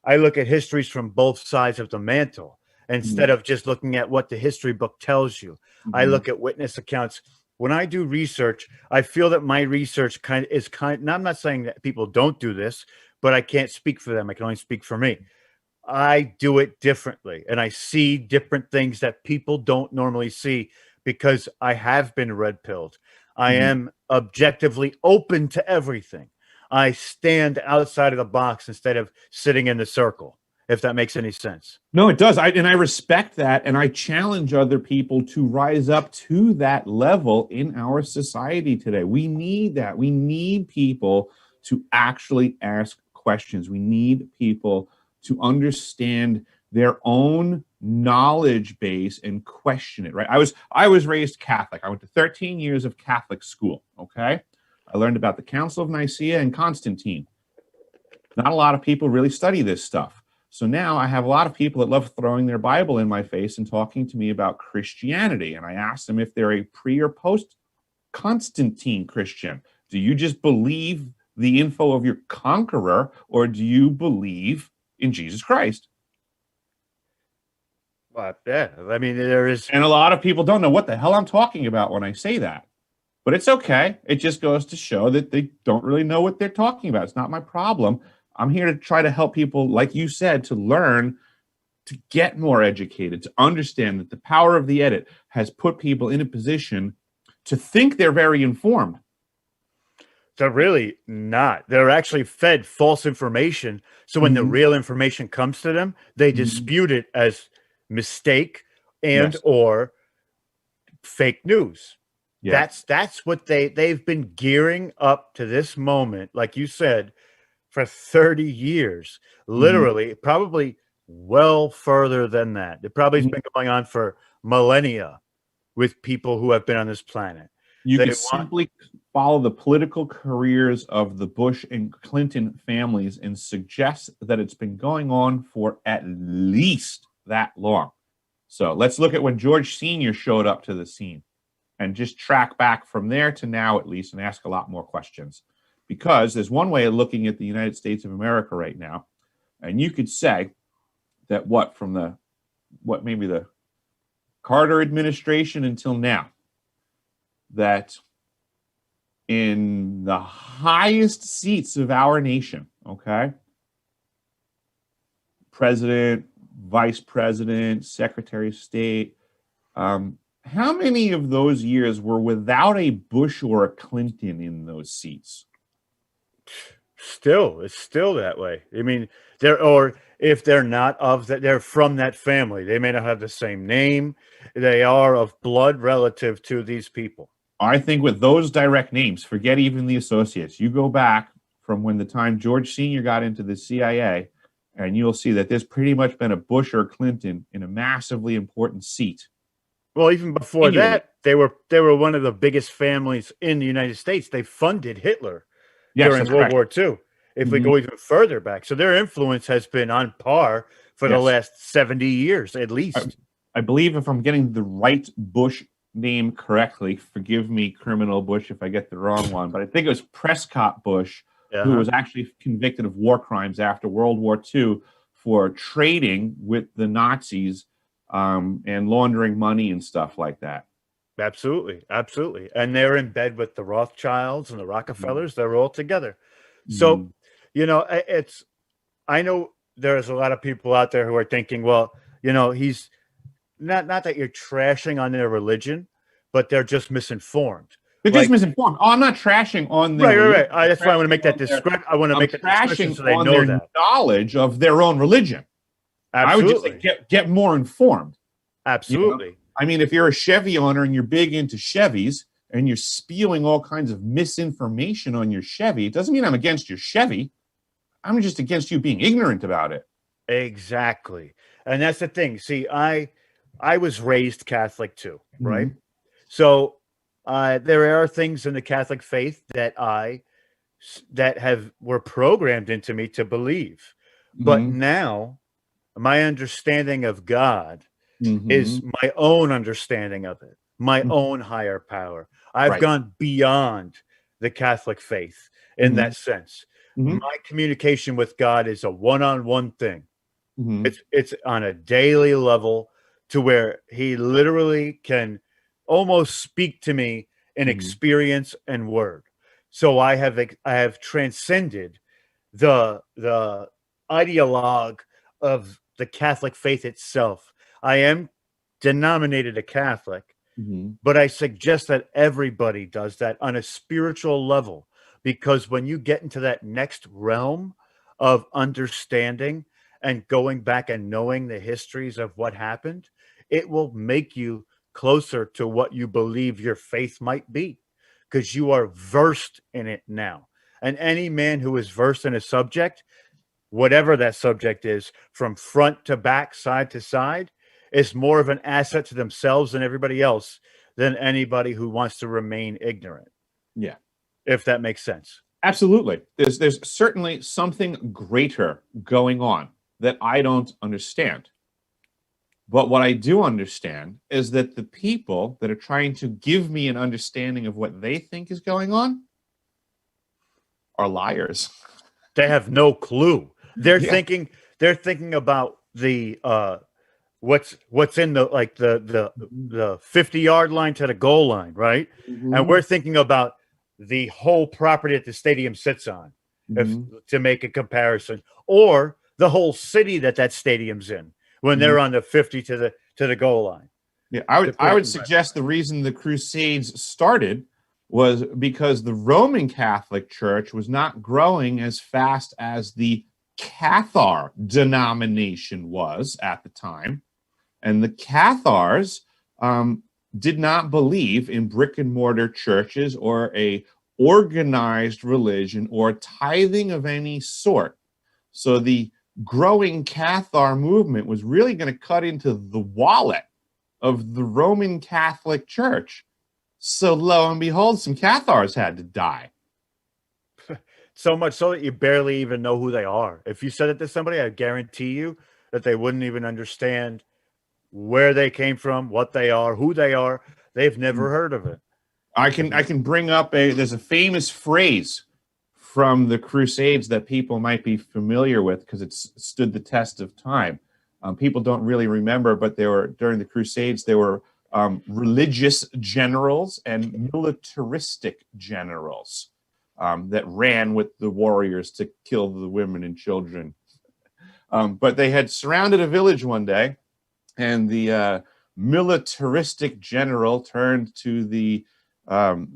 I look at histories from both sides of the mantle Mhm. instead of just looking at what the history book tells you. I Mhm. look at witness accounts. When I do research, I feel that my research now I'm not saying that people don't do this, but I can't speak for them. I can only speak for me. I do it differently and I see different things that people don't normally see because I have been red pilled. I Mhm. am objectively open to everything. I stand outside of the box instead of sitting in the circle, if that makes any sense. No, it does. And I respect that, and I challenge other people to rise up to that level in our society today. We need that. We need people to actually ask questions. We need people to understand their own knowledge base and question it, right? I was raised Catholic. I went to 13 years of Catholic school, okay? I learned about the Council of Nicaea and Constantine. Not a lot of people really study this stuff. So now I have a lot of people that love throwing their Bible in my face and talking to me about Christianity. And I ask them if they're a pre or post Constantine Christian. Do you just believe the info of your conqueror, or do you believe in Jesus Christ? But yeah, I mean, there is. And a lot of people don't know what the hell I'm talking about when I say that. But it's okay. It just goes to show that they don't really know what they're talking about. It's not my problem. I'm here to try to help people, like you said, to learn, to get more educated, to understand that the power of the edit has put people in a position to think they're very informed. They're really not. They're actually fed false information. So when the Mhm. real information comes to them, they Mhm. dispute it as mistake and Yes. or fake news. Yeah. That's what they've been gearing up to this moment, like you said, for 30 years. Mhm. Literally, probably well further than that. It probably has Mhm. been going on for millennia with people who have been on this planet. You They could want simply follow the political careers of the Bush and Clinton families and suggest that it's been going on for at least that long. So let's look at when George Sr. showed up to the scene and just track back from there to now, at least, and ask a lot more questions. Because there's one way of looking at the United States of America right now, and you could say that maybe the Carter administration until now, that in the highest seats of our nation, okay, president, vice president, secretary of state, how many of those years were without a Bush or a Clinton in those seats? it's still that way. I mean, they're or if they're not of that, they're from that family. They may not have the same name. They are of blood relative to these people. I think with those direct names, forget even the associates. You go back from when the time George Sr. got into the CIA, and you'll see that there's pretty much been a Bush or Clinton in a massively important seat Well, even before continually. that, they were one of the biggest families in the United States. They funded Hitler Yes, during that's World correct. War II. If we Mhm. go even further back, so their influence has been on par for the Yes. last 70 years at I, least. I believe if I'm getting the right Bush name correctly, forgive me, criminal Bush, if I get the wrong one, but I think it was Prescott Bush, who Uh-huh. was actually convicted of war crimes after World War II for trading with the Nazis and laundering money and stuff like that. Absolutely, absolutely. And they're in bed with the Rothschilds and the Mhm. Rockefellers. They're all together. So, Mhm. it's I know there's a lot of people out there who are thinking, well, he's not that you're trashing on their religion, but they're just misinformed. They're just Like, misinformed. Oh, I'm not trashing on their right, right, right. religion. That's why I want to make that description. I want to I'm make that description trashing so they on know their that. knowledge of their own religion. I would just say Absolutely. get more informed. Absolutely. I mean, if you're a Chevy owner and you're big into Chevys and you're spewing all kinds of misinformation on your Chevy, it doesn't mean I'm against your Chevy. I'm just against you being ignorant about it. Exactly. And that's the thing. See, I was raised Catholic too, right? Mhm. So there are things in the Catholic faith that were programmed into me to believe. But Mhm. now my understanding of God is Mhm. my own understanding of it, my Mhm. own higher power. I've Right. gone beyond the Catholic faith in Mhm. that sense. Mhm. My communication with God is a one-on-one thing. Mhm. It's on a daily level to where he literally can almost speak to me in Mhm. experience and word. So I have transcended the ideologue of the Catholic faith itself. I am denominated a Catholic, Mhm. but I suggest that everybody does that on a spiritual level, because when you get into that next realm of understanding and going back and knowing the histories of what happened, it will make you closer to what you believe your faith might be, because you are versed in it now. And any man who is versed in a subject, whatever that subject is, from front to back, side to side, is more of an asset to themselves and everybody else than anybody who wants to remain ignorant, Yeah. if that makes sense. Absolutely. There's certainly something greater going on that I don't understand. But what I do understand is that the people that are trying to give me an understanding of what they think is going on are liars. They have no clue. They're Yeah. thinking they're thinking about the what's in the, like, the 50-yard line to the goal line, right? And Mhm. we're thinking about the whole property that the stadium sits on, if Mhm. to make a comparison, or the whole city that stadium's in when Mhm. they're on the 50 to the goal line, Yeah, I to would put I it would in suggest the reference. reason the Crusades started was because the Roman Catholic Church was not growing as fast as the Cathar denomination was at the time, and the Cathars um, did not believe in brick and mortar churches or a organized religion or tithing of any sort. So the growing Cathar movement was really going to cut into the wallet of the Roman Catholic Church. So lo and behold, some Cathars had to die. So much so that you barely even know who they are. If you said it to somebody, I guarantee you that they wouldn't even understand where they came from, what they are, who they are. They've never heard of it. I can bring up there's a famous phrase from the Crusades that people might be familiar with because it's stood the test of time. People don't really remember, but there were during the Crusades there were religious generals and militaristic generals that ran with the warriors to kill the women and children. But they had surrounded a village one day, and the militaristic general turned to the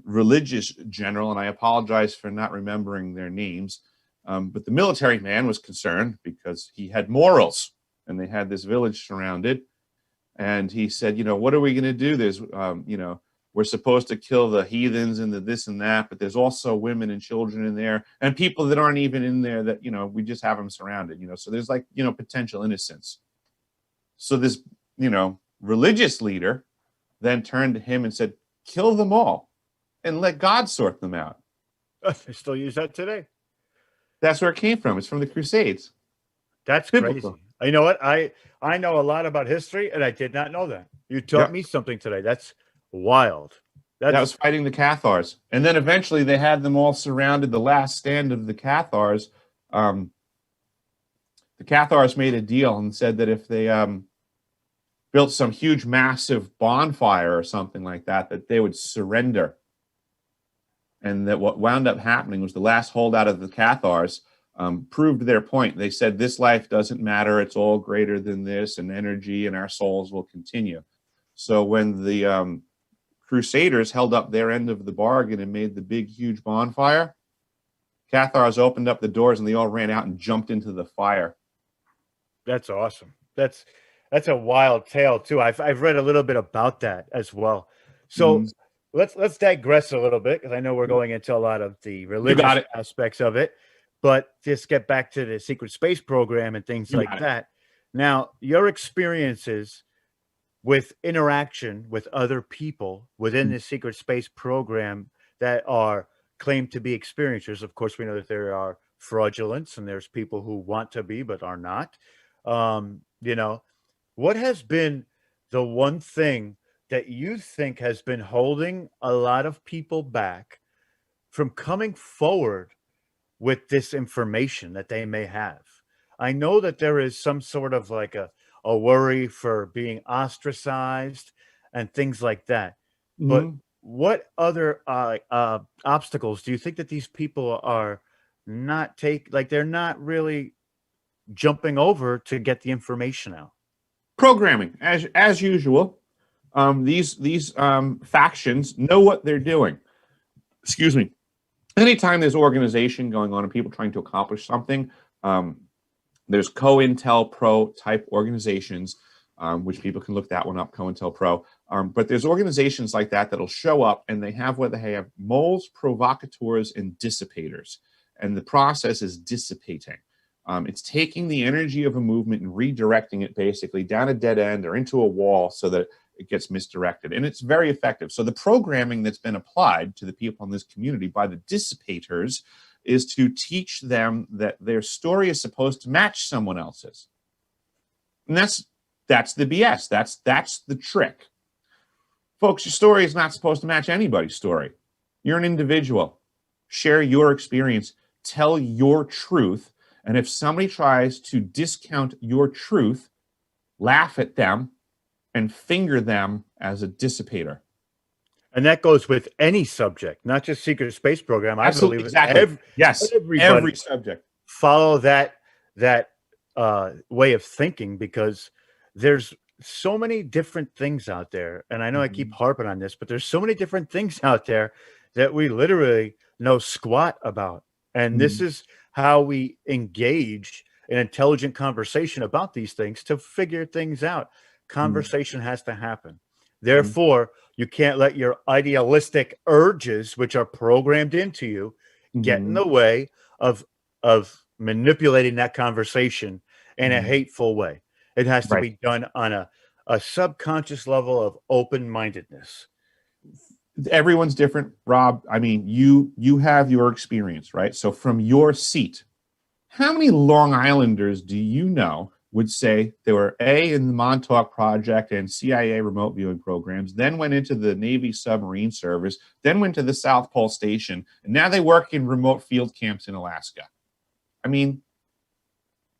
religious general, and I apologize for not remembering their names. But the military man was concerned because he had morals, and they had this village surrounded. And he said, what are we going to do? We're supposed to kill the heathens and the this and that, but there's also women and children in there, and people that aren't even in there that we just have them surrounded. So there's like potential innocence. So this religious leader then turned to him and said, kill them all and let God sort them out. They still use that today. That's where it came from. It's from the Crusades. That's Biblical. crazy. You know what? I know a lot about history, and I did not know that. You taught Yep. me something today. That's wild. That That's was fighting the Cathars. And then eventually they had them all surrounded. The last stand of the Cathars, the Cathars made a deal and said that if they built some huge, massive bonfire or something like that, that they would surrender. And that what wound up happening was the last holdout of the Cathars proved their point. They said this life doesn't matter. It's all greater than this, and energy and our souls will continue. So when the Crusaders held up their end of the bargain and made the big, huge bonfire, Cathars opened up the doors and they all ran out and jumped into the fire. That's awesome. That's a wild tale too. I've read a little bit about that as well. So let's digress a little bit, because I know we're going into a lot of the religious aspects of it, but just get back to the secret space program and things like that. Now, your experiences with interaction with other people within the secret space program that are claimed to be experiencers. Of course, we know that there are fraudulents and there's people who want to be but are not. You know, what has been the one thing that you think has been holding a lot of people back from coming forward with this information that they may have? I know that there is some sort of like a worry for being ostracized and things like that. But what other obstacles do you think that these people are not they're not really jumping over to get the information out? Programming, as usual. These factions know what they're doing. Excuse me. Anytime there's organization going on and people trying to accomplish something, there's COINTELPRO type organizations, which people can look that one up, COINTELPRO. But there's organizations like that that'll show up, and they have moles, provocateurs, and dissipators. And the process is dissipating. It's taking the energy of a movement and redirecting it basically down a dead end or into a wall so that it gets misdirected. And it's very effective. So the programming that's been applied to the people in this community by the dissipators is to teach them that their story is supposed to match someone else's. And that's the BS. That's the trick. Folks, your story is not supposed to match anybody's story. You're an individual. Share your experience. Tell your truth. And if somebody tries to discount your truth, laugh at them and finger them as a dissipator. And that goes with any subject, not just secret space program. I believe exactly. Every subject. Follow that way of thinking, because there's so many different things out there. And I know I keep harping on this, but there's so many different things out there that we literally know squat about. And this is how we engage in intelligent conversation about these things to figure things out. Conversation has to happen. Therefore, you can't let your idealistic urges, which are programmed into you, get in the way of manipulating that conversation in a hateful way. It has to be done on a subconscious level of open-mindedness. Everyone's different, Rob. I mean, you have your experience, right? So from your seat, how many Long Islanders do you know would say they were in the Montauk Project and CIA remote viewing programs, then went into the Navy submarine service, then went to the South Pole Station, and now they work in remote field camps in Alaska? I mean,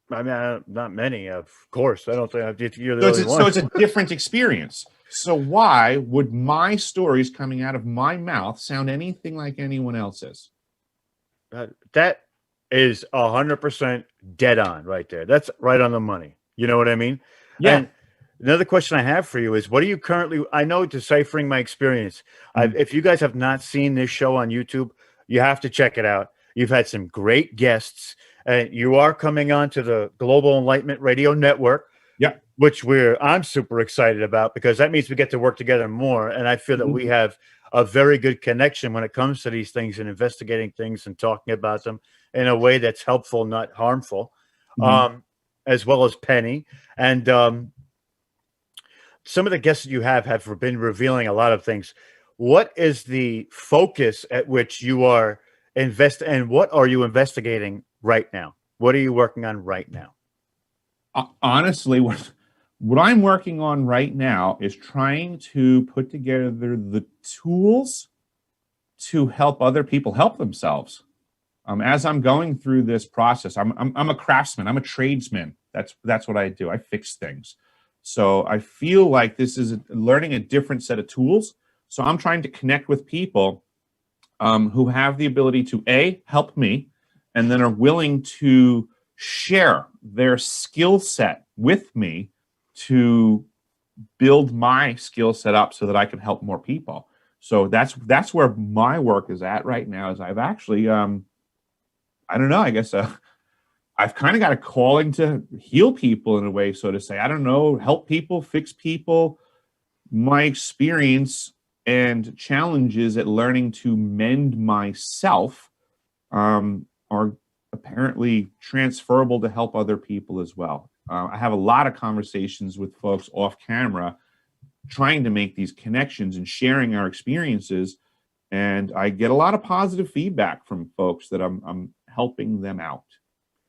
not many, of course. I don't think you're the only one. So it's a different experience. So why would my stories coming out of my mouth sound anything like anyone else's? That is 100% dead on right there. That's right on the money. You know what I mean? Yeah. And another question I have for you is, what are you currently, I know, deciphering my experience. If you guys have not seen this show on YouTube, you have to check it out. You've had some great guests, and you are coming on to the Global Enlightenment Radio Network. Yeah. Which I'm super excited about, because that means we get to work together more. And I feel that we have a very good connection when it comes to these things and investigating things and talking about them in a way that's helpful, not harmful, as well as Penny. And some of the guests that you have been revealing a lot of things. What is the focus at which you are and what are you investigating right now? What are you working on right now? Honestly, what I'm working on right now is trying to put together the tools to help other people help themselves. As I'm going through this process, I'm a craftsman. I'm a tradesman. That's what I do. I fix things. So I feel like this is learning a different set of tools. So I'm trying to connect with people who have the ability to help me, and then are willing to share their skill set with me to build my skill set up so that I can help more people. So that's where my work is at right now. Is I've actually I don't know, I guess I've kind of got a calling to heal people in a way, so to say. I don't know, help people, fix people. My experience and challenges at learning to mend myself are apparently transferable to help other people as well. I have a lot of conversations with folks off camera trying to make these connections and sharing our experiences. And I get a lot of positive feedback from folks that I'm helping them out,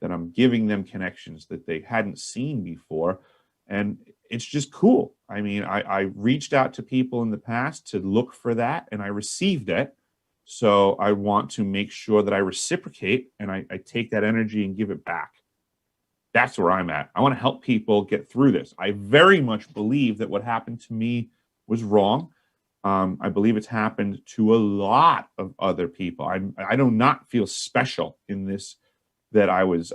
that I'm giving them connections that they hadn't seen before. And it's just cool. I mean, I reached out to people in the past to look for that, and I received it. So I want to make sure that I reciprocate, and I take that energy and give it back. That's where I'm at. I want to help people get through this. I very much believe that what happened to me was wrong. I believe it's happened to a lot of other people. I do not feel special in this, that I was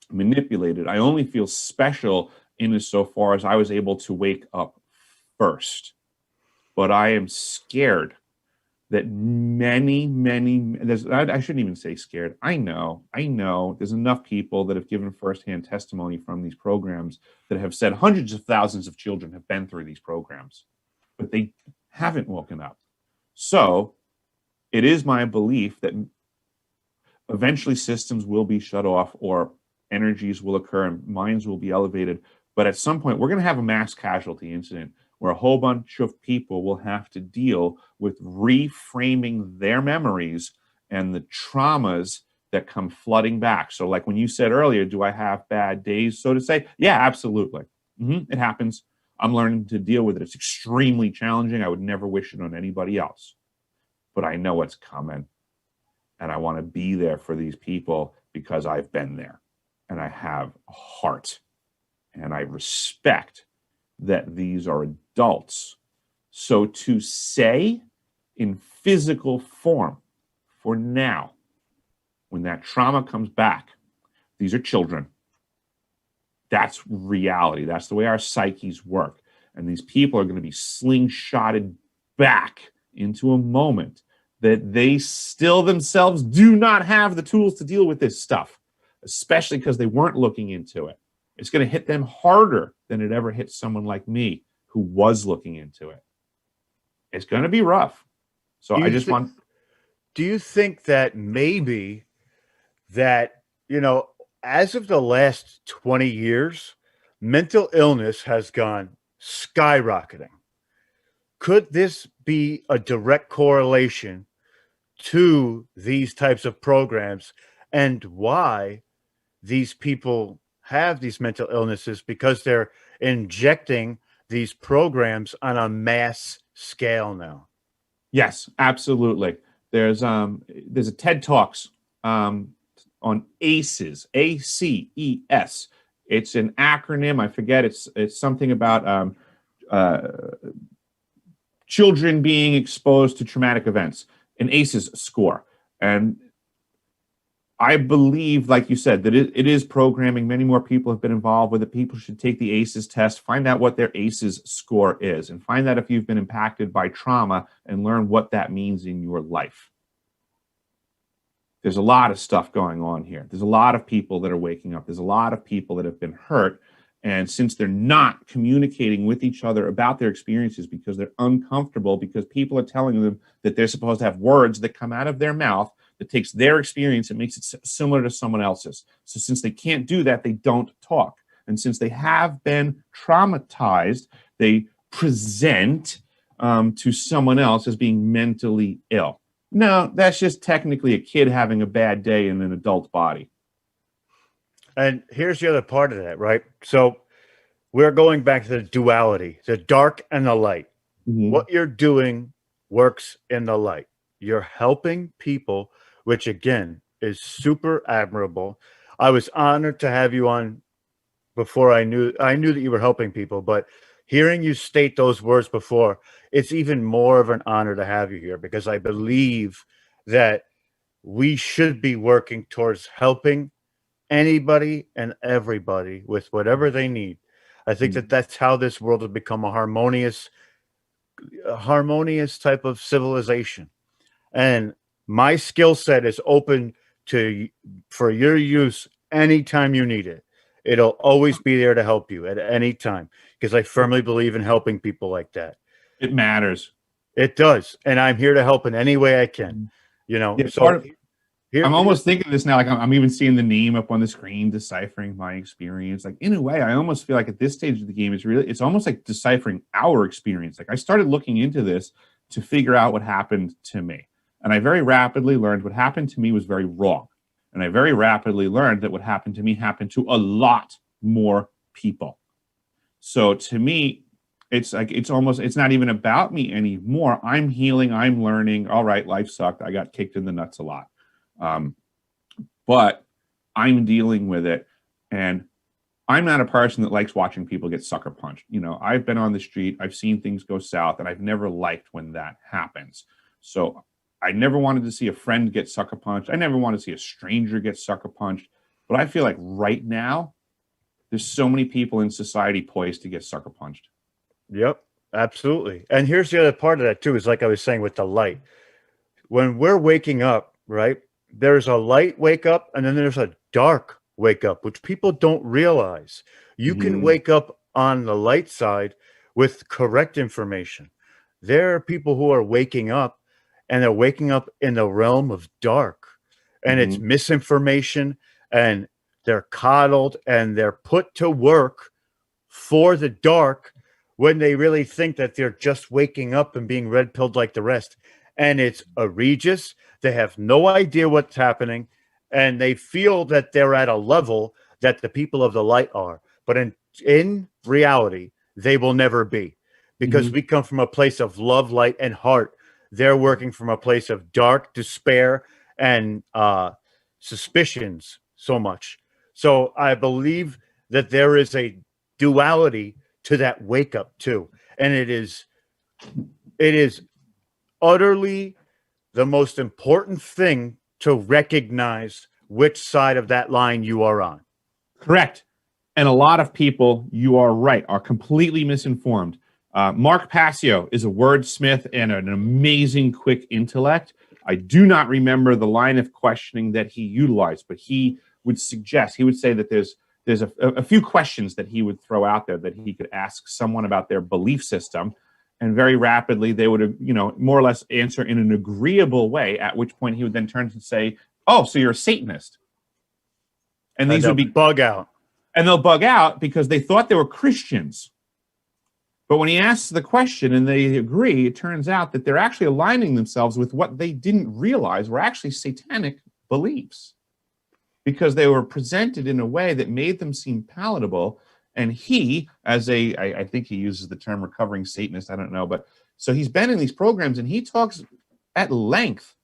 manipulated. I only feel special in as so far as I was able to wake up first. But I am scared that I shouldn't even say scared. I know there's enough people that have given firsthand testimony from these programs that have said hundreds of thousands of children have been through these programs, but they haven't woken up. So it is my belief that eventually systems will be shut off, or energies will occur and minds will be elevated. But at some point, we're going to have a mass casualty incident where a whole bunch of people will have to deal with reframing their memories and the traumas that come flooding back. So like when you said earlier, do I have bad days, so to say? Yeah, absolutely. It happens. I'm learning to deal with it. It's extremely challenging. I would never wish it on anybody else. But I know what's coming. And I want to be there for these people because I've been there. And I have a heart. And I respect that these are adults. So to say in physical form, for now, when that trauma comes back, these are children. That's reality. That's the way our psyches work. And these people are going to be slingshotted back into a moment that they still themselves do not have the tools to deal with this stuff, especially because they weren't looking into it. It's going to hit them harder than it ever hit someone like me who was looking into it. It's going to be rough. So do you think that maybe that, as of the last 20 years, mental illness has gone skyrocketing? Could this be a direct correlation to these types of programs, and why these people have these mental illnesses? Because they're injecting these programs on a mass scale now. Yes, absolutely. There's a TED Talks on ACEs, ACES. It's an acronym. I forget. It's something about children being exposed to traumatic events, an ACEs score. And I believe, like you said, that it is programming. Many more people have been involved with it. People should take the ACEs test, find out what their ACEs score is, and find out if you've been impacted by trauma and learn what that means in your life. There's a lot of stuff going on here. There's a lot of people that are waking up. There's a lot of people that have been hurt. And since they're not communicating with each other about their experiences because they're uncomfortable, because people are telling them that they're supposed to have words that come out of their mouth that takes their experience and makes it similar to someone else's. So since they can't do that, they don't talk. And since they have been traumatized, they present to someone else as being mentally ill. No, that's just technically a kid having a bad day in an adult body. And here's the other part of that, right? So we're going back to the duality, the dark and the light. Mm-hmm. What you're doing works in the light. You're helping people, which again is super admirable. I was honored to have you on before I knew that you were helping people, but hearing you state those words before, it's even more of an honor to have you here, because I believe that we should be working towards helping anybody and everybody with whatever they need. I think that that's how this world has become a harmonious type of civilization. And my skill set is open to for your use anytime you need it. It'll always be there to help you at any time because I firmly believe in helping people like that. It matters. It does, and I'm here to help in any way I can. Yeah, So I'm here's almost thinking this now. Like I'm even seeing the name up on the screen, deciphering my experience. Like in a way, I almost feel like at this stage of the game, it's almost like deciphering our experience. Like I started looking into this to figure out what happened to me, and I very rapidly learned what happened to me was very wrong, and I very rapidly learned that what happened to me happened to a lot more people. So to me, it's like it's not even about me anymore. I'm healing. I'm learning. All right, life sucked. I got kicked in the nuts a lot. But I'm dealing with it, and I'm not a person that likes watching people get sucker punched. I've been on the street, I've seen things go south, and I've never liked when that happens. So I never wanted to see a friend get sucker punched. I never want to see a stranger get sucker punched. But I feel like right now, there's so many people in society poised to get sucker punched. Yep, absolutely. And here's the other part of that too, is like I was saying with the light. When we're waking up, right? There's a light wake up and then there's a dark wake up, which people don't realize. You can wake up on the light side with correct information. There are people who are waking up and they're waking up in the realm of dark, and it's misinformation, and they're coddled and they're put to work for the dark when they really think that they're just waking up and being red pilled like the rest. And it's egregious. They have no idea what's happening, and they feel that they're at a level that the people of the light are. But in reality, they will never be, because we come from a place of love, light, and heart. They're working from a place of dark despair and suspicions so much. So I believe that there is a duality to that wake up too. And it is utterly the most important thing to recognize which side of that line you are on. Correct. And a lot of people, you are right, are completely misinformed. Mark Passio is a wordsmith and an amazing quick intellect. I do not remember the line of questioning that he utilized, but he would say that there's a few questions that he would throw out there that he could ask someone about their belief system. And very rapidly, they would, more or less answer in an agreeable way, at which point he would then turn to say, oh, so you're a Satanist. And these would be bug out. And they'll bug out because they thought they were Christians. But when he asks the question and they agree, it turns out that they're actually aligning themselves with what they didn't realize were actually satanic beliefs, because they were presented in a way that made them seem palatable. And he, I think he uses the term recovering Satanist, I don't know, but so he's been in these programs and he talks at length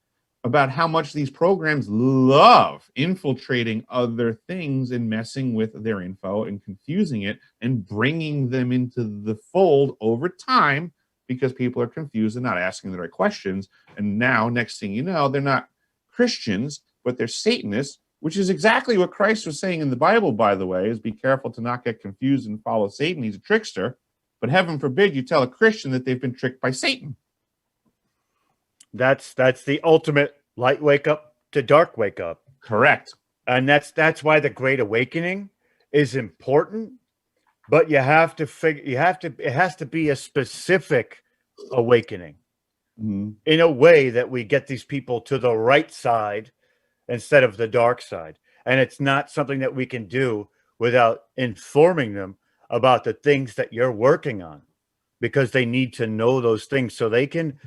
about how much these programs love infiltrating other things and messing with their info and confusing it and bringing them into the fold over time, because people are confused and not asking the right questions. And now, next thing you know, they're not Christians, but they're Satanists, which is exactly what Christ was saying in the Bible, by the way, is be careful to not get confused and follow Satan. He's a trickster. But heaven forbid you tell a Christian that they've been tricked by Satan. That's the ultimate light wake up to dark wake up. Correct. And that's why the Great Awakening is important. But it has to be a specific awakening in a way that we get these people to the right side instead of the dark side. And it's not something that we can do without informing them about the things that you're working on, because they need to know those things so they can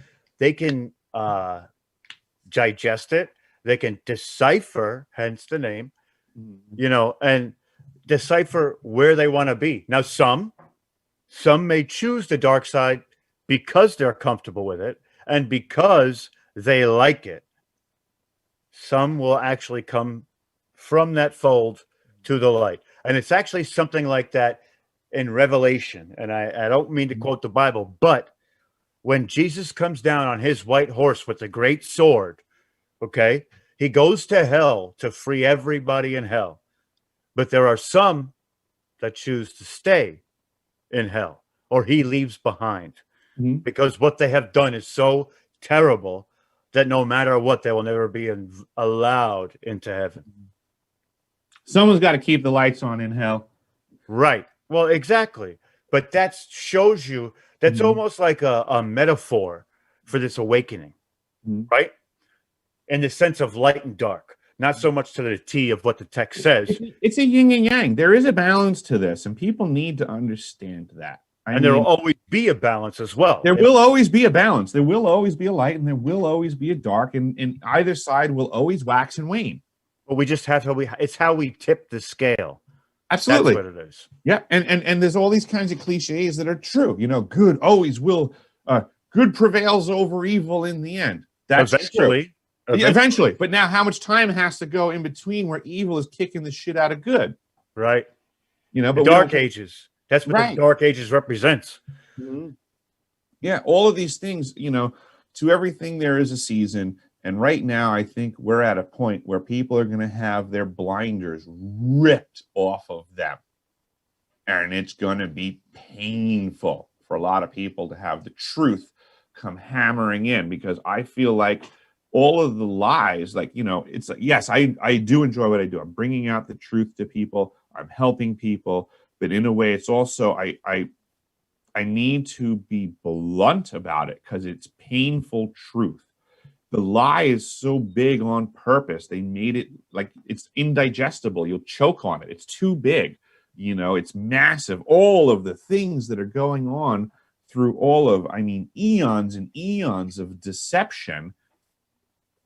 digest it. They can decipher, hence the name, and decipher where they want to be. Now, some may choose the dark side because they're comfortable with it and because they like it. Some will actually come from that fold to the light. And it's actually something like that in Revelation. And I don't mean to quote the Bible, but when Jesus comes down on his white horse with the great sword, okay, He goes to hell to free everybody in hell. But there are some that choose to stay in hell, or he leaves behind, because what they have done is so terrible that no matter what, they will never be allowed into heaven. Someone's got to keep the lights on in hell. Right. Well, exactly. But that shows you, that's almost like a metaphor for this awakening, right? In the sense of light and dark, not so much to the T of what the text says. It's a yin and yang. There is a balance to this, and people need to understand that. There will always be a balance as well. There will always be a balance. There will always be a light, and there will always be a dark, and either side will always wax and wane. But we just have to, it's how we tip the scale. Absolutely. That's what it is. Yeah, and there's all these kinds of cliches that are true. You know, good always will, good prevails over evil in the end. That's true. Eventually. But now how much time has to go in between where evil is kicking the shit out of good? Right. You know, but the Dark Ages. That's what the Dark Ages represents. Yeah, all of these things, you know, to everything there is a season. And right now, I think we're at a point where people are going to have their blinders ripped off of them. And it's going to be painful for a lot of people to have the truth come hammering in, because I feel like all of the lies, like, you know, it's like, yes, I do enjoy what I do. I'm bringing out the truth to people. I'm helping people. But in a way, it's also, I need to be blunt about it because it's painful truth. The lie is so big on purpose. They made it like it's indigestible. You'll choke on it. It's too big. You know, it's massive. All of the things that are going on through all of, I mean, eons and eons of deception.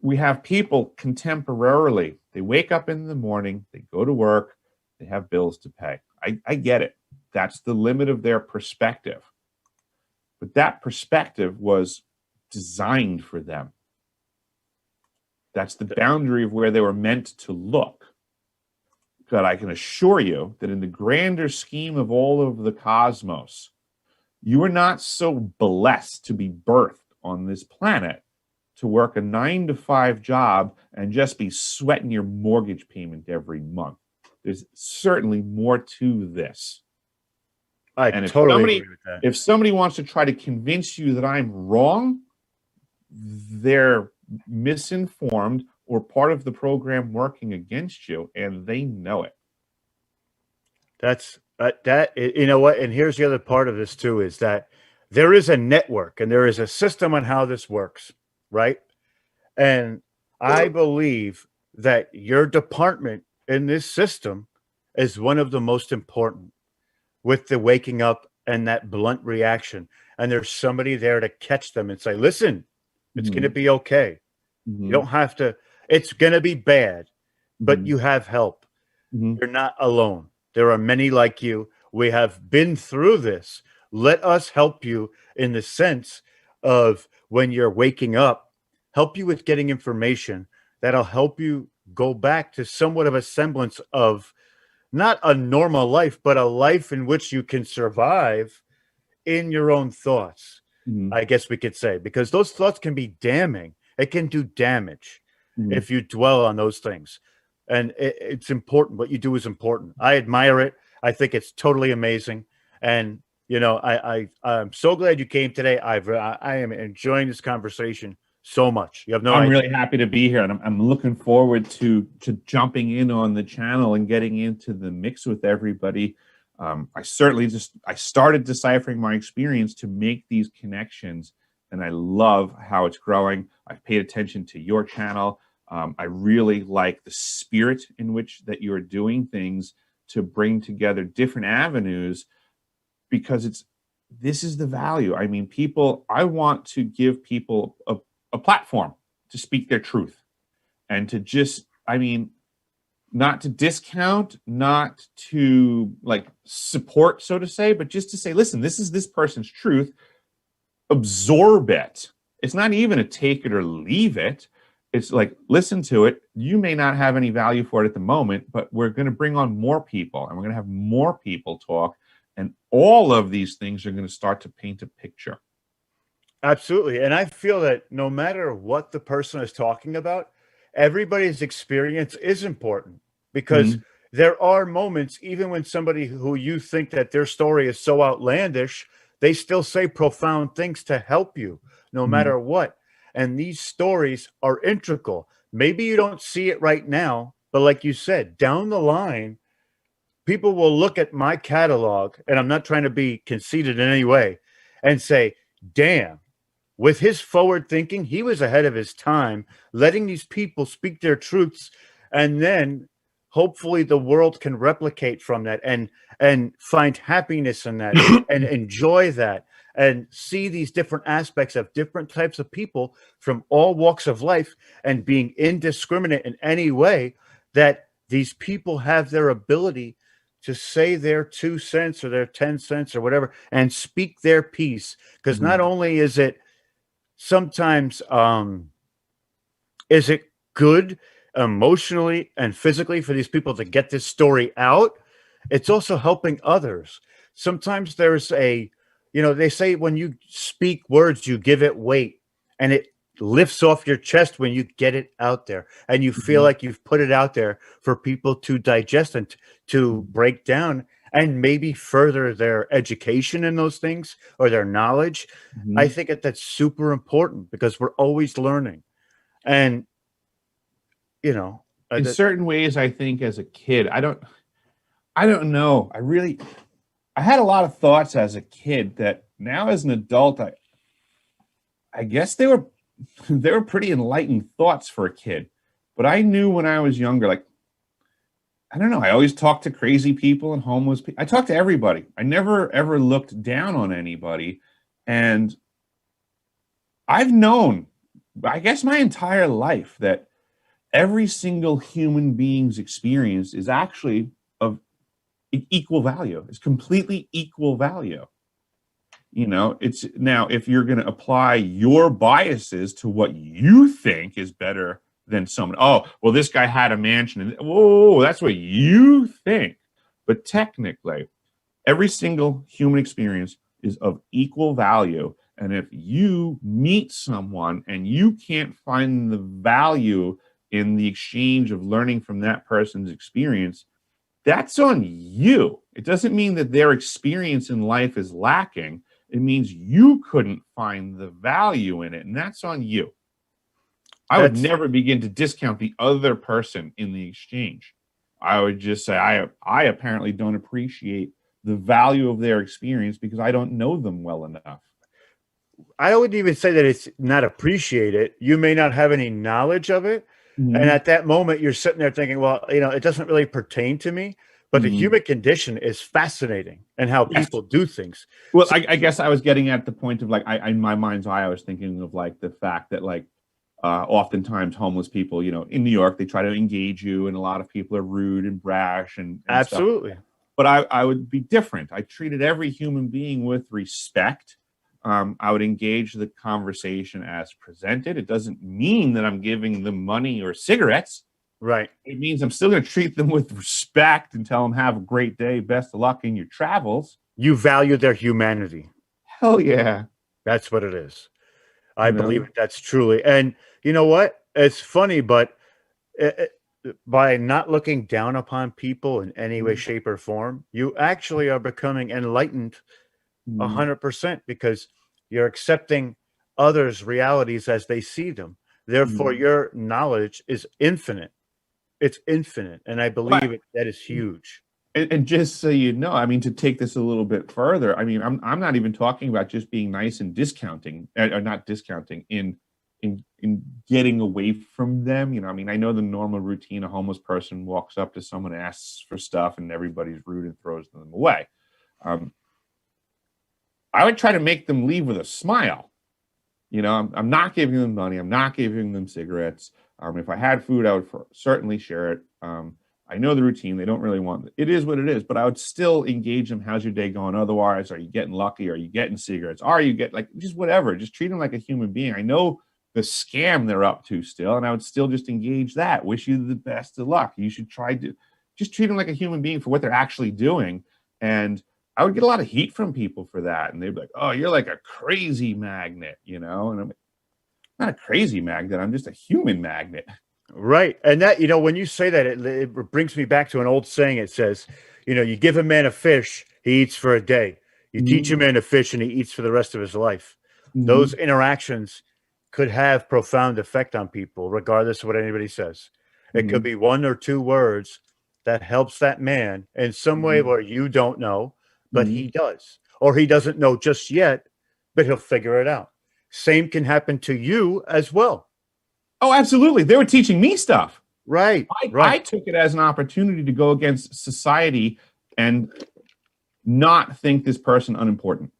We have people contemporarily, they wake up in the morning, they go to work, they have bills to pay. I get it. That's the limit of their perspective. But that perspective was designed for them. That's the boundary of where they were meant to look. But I can assure you that in the grander scheme of all of the cosmos, you are not so blessed to be birthed on this planet to work a 9-to-5 job and just be sweating your mortgage payment every month. There's certainly more to this. I totally agree with that. If somebody wants to try to convince you that I'm wrong, they're misinformed or part of the program working against you, and they know it. That's that. You know what? And here's the other part of this too: is that there is a network and there is a system on how this works, right? And I believe that your department in this system is one of the most important, with the waking up and that blunt reaction. And there's somebody there to catch them and say, listen, it's going to be okay. You don't have to, it's going to be bad, but you have help. You're not alone. There are many like you. We have been through this. Let us help you in the sense of when you're waking up, help you with getting information that'll help you go back to somewhat of a semblance of not a normal life, but a life in which you can survive in your own thoughts, I guess we could say, because those thoughts can be damning. It can do damage if you dwell on those things. And it's important. What you do is important. I admire it. I think it's totally amazing. And, you know, I'm so glad you came today. I am enjoying this conversation so much. You have no idea. I'm really happy to be here, and I'm looking forward to jumping in on the channel and getting into the mix with everybody. I started deciphering my experience to make these connections, and I love how it's growing. I've paid attention to your channel. I really like the spirit in which that you're doing things to bring together different avenues, because this is the value. I mean, I want to give people a platform to speak their truth and to just, I mean, not to discount, not to like support, so to say, but just to say, listen, this is this person's truth. Absorb it. It's not even a take it or leave it. It's like, listen to it. You may not have any value for it at the moment, but we're going to bring on more people and we're going to have more people talk. And all of these things are going to start to paint a picture. Absolutely. And I feel that no matter what the person is talking about, everybody's experience is important, because Mhm. there are moments, even when somebody who you think that their story is so outlandish, they still say profound things to help you no Mhm. matter what. And these stories are integral. Maybe you don't see it right now, but like you said, down the line, people will look at my catalog, and I'm not trying to be conceited in any way, and say, damn, with his forward thinking, he was ahead of his time, letting these people speak their truths, and then hopefully the world can replicate from that and find happiness in that and enjoy that and see these different aspects of different types of people from all walks of life, and being indiscriminate in any way, that these people have their ability to say their 2 cents or their 10 cents or whatever and speak their piece. Because not Mhm. only is it sometimes is it good emotionally and physically for these people to get this story out, it's also helping others. Sometimes there's a, they say when you speak words, you give it weight, and it lifts off your chest when you get it out there and you feel Mhm. like you've put it out there for people to digest and to break down and maybe further their education in those things or their knowledge. I Mhm. think that's super important because we're always learning. And, you know, In that certain ways, I think as a kid, I don't know. I had a lot of thoughts as a kid that now as an adult, I guess they were they were pretty enlightened thoughts for a kid. But I knew when I was younger, like I don't know, I always talked to crazy people and homeless people. I talked to everybody. I never ever looked down on anybody. And I've known, I guess my entire life, that every single human being's experience is actually of equal value. It's completely equal value. It's now if you're going to apply your biases to what you think is better than someone, oh, well, this guy had a mansion, and whoa, that's what you think. But technically, every single human experience is of equal value. And if you meet someone and you can't find the value in the exchange of learning from that person's experience, that's on you. It doesn't mean that their experience in life is lacking. It means you couldn't find the value in it, and that's on you. I would that's never begin to discount the other person in the exchange. I would just say I apparently don't appreciate the value of their experience because I don't know them well enough. I wouldn't even say that it's not appreciated. You may not have any knowledge of it. And Mhm. at that moment, you're sitting there thinking, well, it doesn't really pertain to me. But the Mhm. human condition is fascinating and how Yes. people do things. Well, So, I guess I was getting at the point of like in my mind's eye, I was thinking of like the fact that like oftentimes homeless people, in New York, they try to engage you, and a lot of people are rude and brash and stuff. absolutely. But I would be different. I treated every human being with respect. I would engage the conversation as presented. It doesn't mean that I'm giving them money or cigarettes. Right. It means I'm still going to treat them with respect and tell them have a great day, best of luck in your travels. You value their humanity. Hell yeah, That's what it is. I you believe know. it. That's truly. And you know what? It's funny, but by not looking down upon people in any way, Mhm. shape, or form, you actually are becoming enlightened Mhm. 100% because you're accepting others' realities as they see them. Therefore, Mhm. your knowledge is infinite. It's infinite, and I But believe that is huge. and just so you know, I mean, to take this a little bit further, I mean, I'm not even talking about just being nice and discounting, or not discounting in getting away from them. I mean, I know the normal routine: a homeless person walks up to someone, asks for stuff, and everybody's rude and throws them away. Um, I would try to make them leave with a smile. I'm not giving them money. I'm not giving them cigarettes. If I had food, I would certainly share it. I know the routine. They don't really want it. It is what it is, but I would still engage them. How's your day going? Otherwise, are you getting lucky? Are you getting cigarettes? Are you like just whatever? Just treat them like a human being. I know the scam they're up to still, and I would still just engage that. Wish you the best of luck. You should try to just treat them like a human being for what they're actually doing. And I would get a lot of heat from people for that, and they'd be like, "Oh, you're like a crazy magnet," And I'm like, "Not a crazy magnet. I'm just a human magnet." Right. And that, when you say that, it brings me back to an old saying. It says, you give a man a fish, he eats for a day. You teach Mm-hmm. a man to fish and he eats for the rest of his life. Mm-hmm. Those interactions could have profound effect on people, regardless of what anybody says. It could Mm-hmm. be one or two words that helps that man in some way Mm-hmm. where you don't know, but Mm-hmm. he does. Or he doesn't know just yet, but he'll figure it out. Same can happen to you as well. Oh, absolutely. They were teaching me stuff. Right, I right. took it as an opportunity to go against society and not think this person unimportant.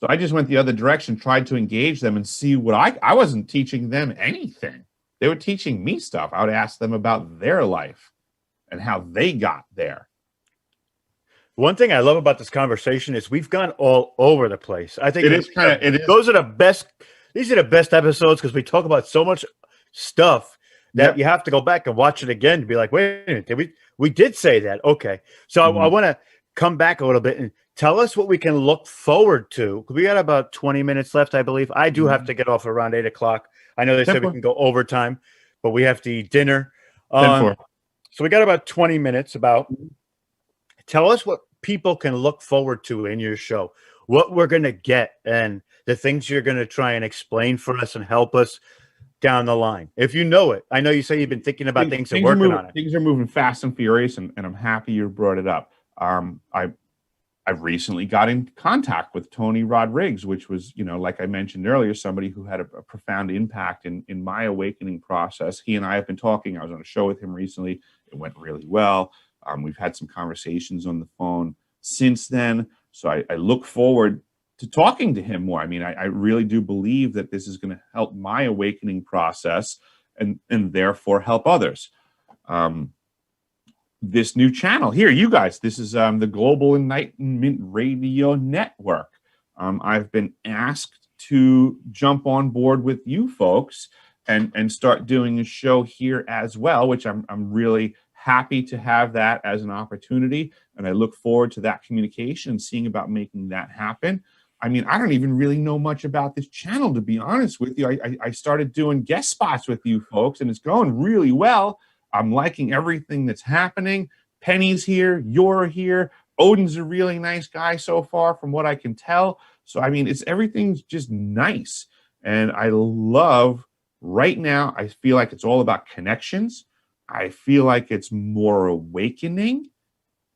So I just went the other direction, tried to engage them and see what I wasn't teaching them anything. They were teaching me stuff. I would ask them about their life and how they got there. One thing I love about this conversation is we've gone all over the place. I think It is kind of, it is. those are the best. These are the best episodes because we talk about so much stuff that Yep. you have to go back and watch it again to be like, wait a minute, we did say that? Okay, so I want to come back a little bit and tell us what we can look forward to. We got about 20 minutes left, I believe. I do have to get off around 8 o'clock. I know they said we can go overtime, but we have to eat dinner. 10-4. So we got about 20 minutes. Tell us what people can look forward to in your show, what we're going to get, and the things you're going to try and explain for us and help us down the line. If you know it, I know you say you've been thinking about things and working on it. Things are moving fast and furious, and I'm happy you brought it up. I've recently got in contact with Tony Rodriguez, which was, like I mentioned earlier, somebody who had a profound impact in my awakening process. He and I have been talking. I was on a show with him recently. It went really well. We've had some conversations on the phone since then. So I look forward to talking to him more. I mean, I really do believe that this is going to help my awakening process and therefore help others. This new channel here, you guys, this is the Global Enlightenment Radio Network. I've been asked to jump on board with you folks and start doing a show here as well, which I'm really happy to have that as an opportunity. And I look forward to that communication and seeing about making that happen. I mean, I don't even really know much about this channel, to be honest with you. I started doing guest spots with you folks, and it's going really well. I'm liking everything that's happening. Penny's here. You're here. Odin's a really nice guy so far, from what I can tell. So, I mean, everything's just nice. And I love right now, I feel like it's all about connections. I feel like it's more awakening.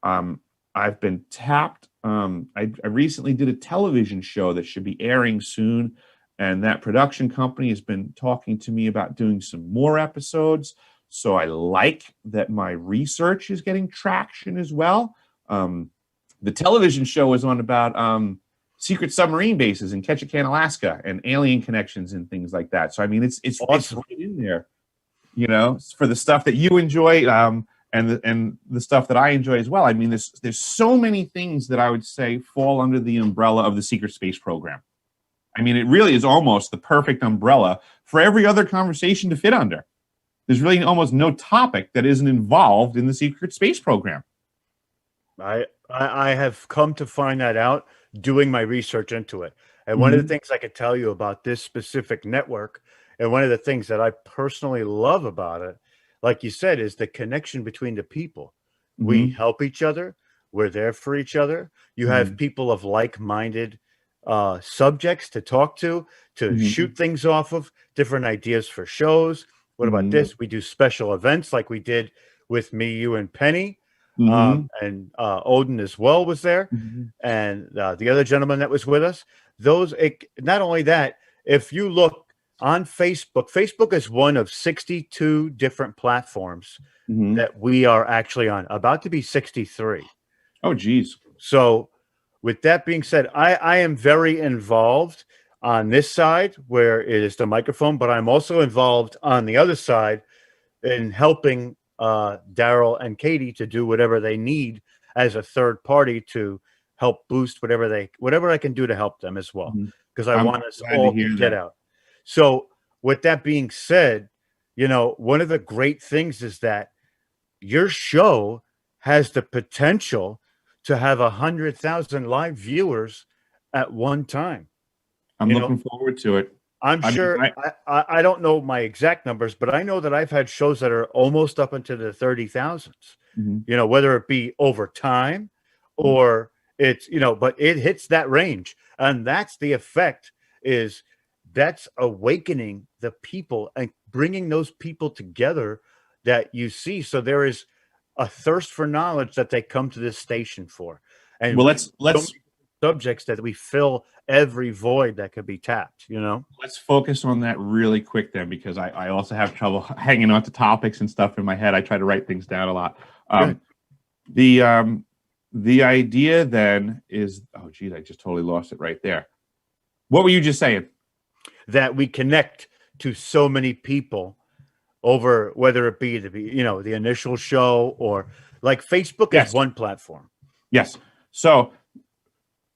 I've been tapped. I recently did a television show that should be airing soon. And that production company has been talking to me about doing some more episodes. So I like that my research is getting traction as well. The television show is on about secret submarine bases in Ketchikan, Alaska, and alien connections and things like that. So I mean, it's Awesome. right in there, for the stuff that you enjoy and the stuff that I enjoy as well. I mean, there's so many things that I would say fall under the umbrella of the secret space program. I mean, it really is almost the perfect umbrella for every other conversation to fit under. There's really almost no topic that isn't involved in the secret space program. I have come to find that out doing my research into it. And one of the things I could tell you about this specific network, and one of the things that I personally love about it, like you said, is the connection between the people. We help each other. We're there for each other. You have people of like-minded subjects to talk to shoot things off of, different ideas for shows. What about this? We do special events like we did with me, you, and Penny. And Odin as well was there. And the other gentleman that was with us. Not only that, if you look on Facebook is one of 62 different platforms that we are actually on, about to be 63. Oh, geez. So with that being said, I am very involved on this side where it is the microphone, but I'm also involved on the other side in helping Daryl and Katie to do whatever they need as a third party to help boost whatever I can do to help them as well, because I want us all to get out. So with that being said, one of the great things is that your show has the potential to have 100,000 live viewers at one time. I'm looking forward to it. I'm I mean, sure I don't know my exact numbers, but I know that I've had shows that are almost up into the 30,000s, Mhm. you know, whether it be over time Mhm. or it's, you know, but it hits that range. And that's the effect is that's awakening the people and bringing those people together that you see. So there is a thirst for knowledge that they come to this station for. And Well, we let's so let's many subjects that we fill every void that could be tapped, you know? let's focus on that really quick then, because I also have trouble hanging on to topics and stuff in my head. I try to write things down a lot. Good. The the idea then is, oh geez, I just totally lost it right there. What were you just saying? That we connect to so many people over whether it be you know, the initial show or like Facebook is Yes, one platform. yes. So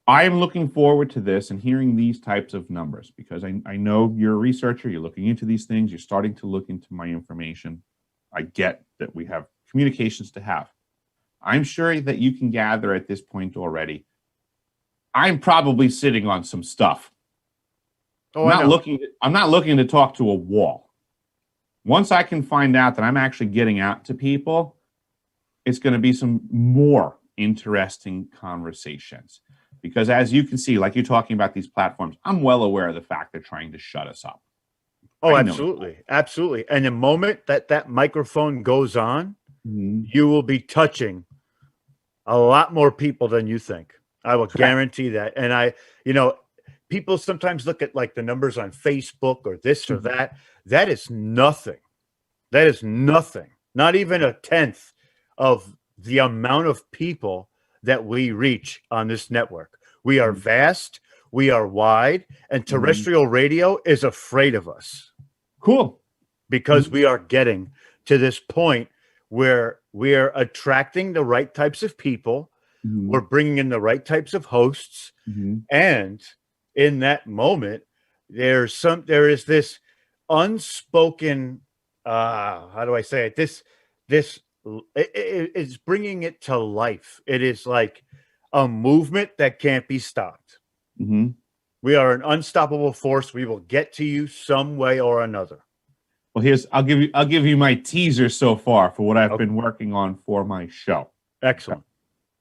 I am looking forward to this and hearing these types of numbers, because I know you're a researcher, you're looking into these things, you're starting to look into my information. I get that we have communications to have. I'm sure that you can gather at this point already. I'm probably sitting on some stuff. Oh, I know. I'm not looking to talk to a wall. Once I can find out that I'm actually getting out to people, it's going to be some more interesting conversations. Because as you can see, like you're talking about these platforms, I'm well aware of the fact they're trying to shut us up. Oh, I know. absolutely. Absolutely. And the moment that that microphone goes on, Mhm. you will be touching a lot more people than you think. I will Correct. guarantee that. And you know, people sometimes look at like the numbers on Facebook or this or Mhm. that. That is nothing. That is nothing. Not even a tenth of the amount of people that we reach on this network. We are Mhm. vast, we are wide, and Mhm. terrestrial radio is afraid of us Cool. because Mhm. we are getting to this point where we are attracting the right types of people, we're Mhm. bringing in the right types of hosts, Mhm. and in that moment there is this unspoken how do I say it, this it's bringing it to life. It is like a movement that can't be stopped. Mhm. We are an unstoppable force. We will get to you some way or another. Well, here's I'll give you my teaser so far for what I've Okay, been working on for my show. Okay. excellent.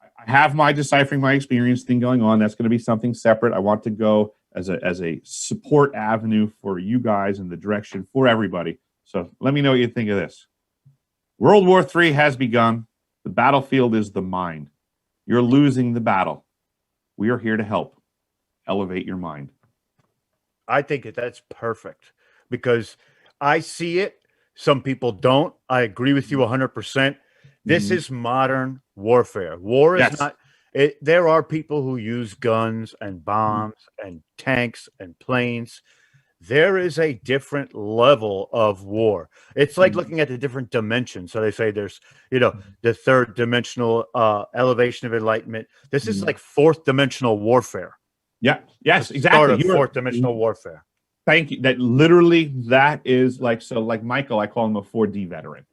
I have my deciphering my experience thing going on. That's going to be something separate. I want to go as a support avenue for you guys in the direction for everybody. So let me know what you think of this. World War III has begun. The battlefield is the mind. You're losing the battle. We are here to help. Elevate your mind. I think that that's perfect because I see it. Some people don't. I agree with you 100%. This Mhm. is modern warfare. War is Yes. not it, there are people who use guns and Mhm. bombs and tanks and planes. There is a different level of war. It's like Mhm. looking at the different dimensions. So they say there's, you know, the third dimensional elevation of enlightenment. This is Mhm. like fourth dimensional warfare. Yeah. The Yes, start exactly. of fourth dimensional warfare. Thank you. That literally that is like, so like Michael, I call him a 4D veteran,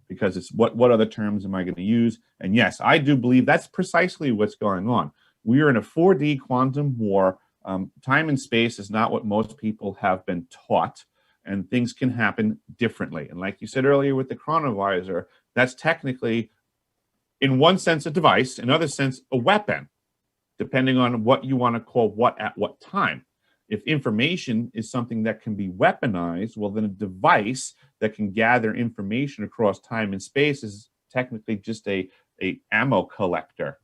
because it's what other terms am I going to use? And yes, I do believe that's precisely what's going on. We are in a 4D quantum war. Time and space is not what most people have been taught, and things can happen differently. And like you said earlier with the chronovisor, that's technically, in one sense, a device, in other sense, a weapon, depending on what you want to call what at what time. If information is something that can be weaponized, well, then a device that can gather information across time and space is technically just a ammo collector.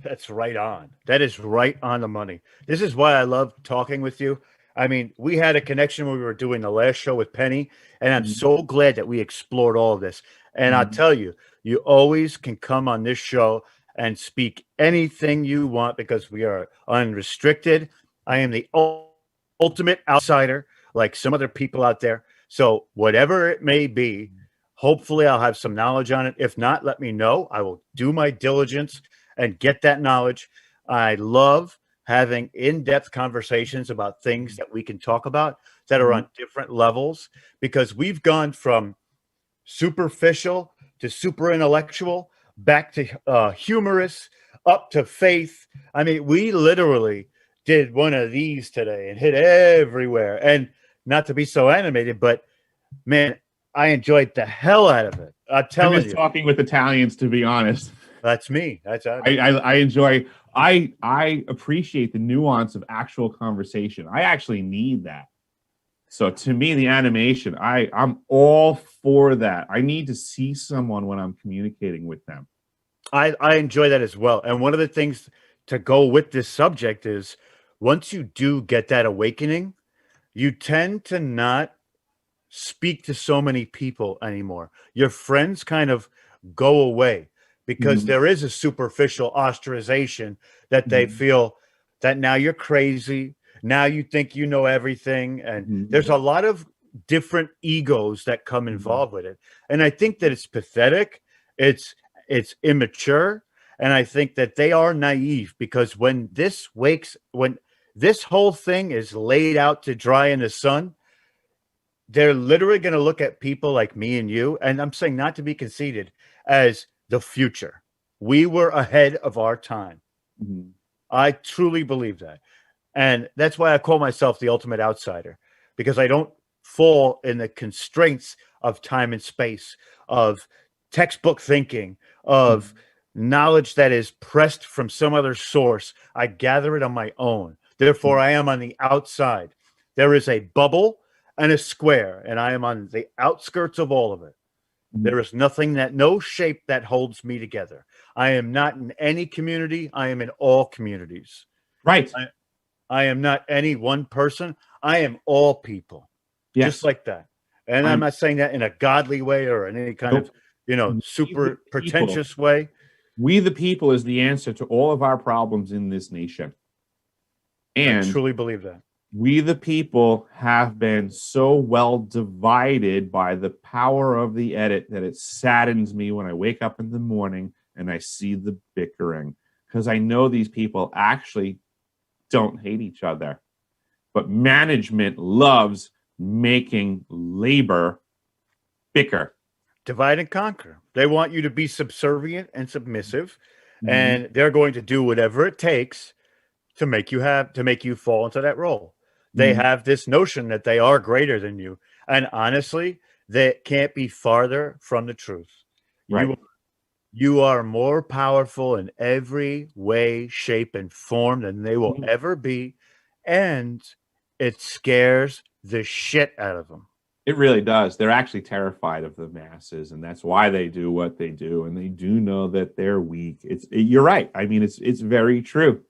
That's right on. That is right on the money. This is why I love talking with you. I mean, we had a connection when we were doing the last show with Penny, and I'm Mhm, so glad that we explored all of this. And I'll mhm, tell you, you always can come on this show and speak anything you want because we are unrestricted. I am the ultimate outsider, like some other people out there. So, whatever it may be, hopefully I'll have some knowledge on it. If not, let me know. I will do my diligence and get that knowledge. I love having in-depth conversations about things that we can talk about that are mhm, on different levels because we've gone from superficial to super intellectual back to humorous up to faith. I mean, we literally did one of these today and hit everywhere. And not to be so animated, but man, I enjoyed the hell out of it. I'm I telling miss you, talking with Italians, to be honest. that's me. That's I enjoy. I appreciate the nuance of actual conversation. I actually need that. So to me, the animation, I'm all for that. I need to see someone when I'm communicating with them. I enjoy that as well. And one of the things to go with this subject is once you do get that awakening, you tend to not speak to so many people anymore. Your friends kind of go away because Mhm. there is a superficial ostracization that they Mhm. feel that now you're crazy. Now you think you know everything. And Mhm. there's a lot of different egos that come Mhm. involved with it. And I think that it's pathetic. It's it's immature. And I think that they are naive because when this whole thing is laid out to dry in the sun, they're literally going to look at people like me and you, and I'm saying not to be conceited, as the future. We were ahead of our time. Mhm. I truly believe that. And that's why I call myself the ultimate outsider, because I don't fall in the constraints of time and space, of textbook thinking, of Mhm. knowledge that is pressed from some other source. I gather it on my own. Therefore, I am on the outside. There is a bubble and a square, and I am on the outskirts of all of it. Mhm. There is nothing that, no shape that holds me together. I am not in any community. I am in all communities. Right. I am not any one person. I am all people, just Yes. like that. And I'm I'm not saying that in a godly way or in any kind of, nope. We the super people. pretentious way. We the people is the answer to all of our problems in this nation. I And truly believe that. we the people have been so well divided by the power of the edit that it saddens me when I wake up in the morning and I see the bickering, because I know these people actually don't hate each other, but management loves making labor bicker. Divide and conquer. They want you to be subservient and submissive, Mhm. and they're going to do whatever it takes to make you fall into that role. They Mhm. have this notion that they are greater than you. And honestly, they can't be farther from the truth. Right. You you are more powerful in every way, shape, and form than they will Mhm. ever be. And it scares the shit out of them. It really does. They're actually terrified of the masses, and that's why they do what they do, and they do know that they're weak. You're right. I mean, it's very true.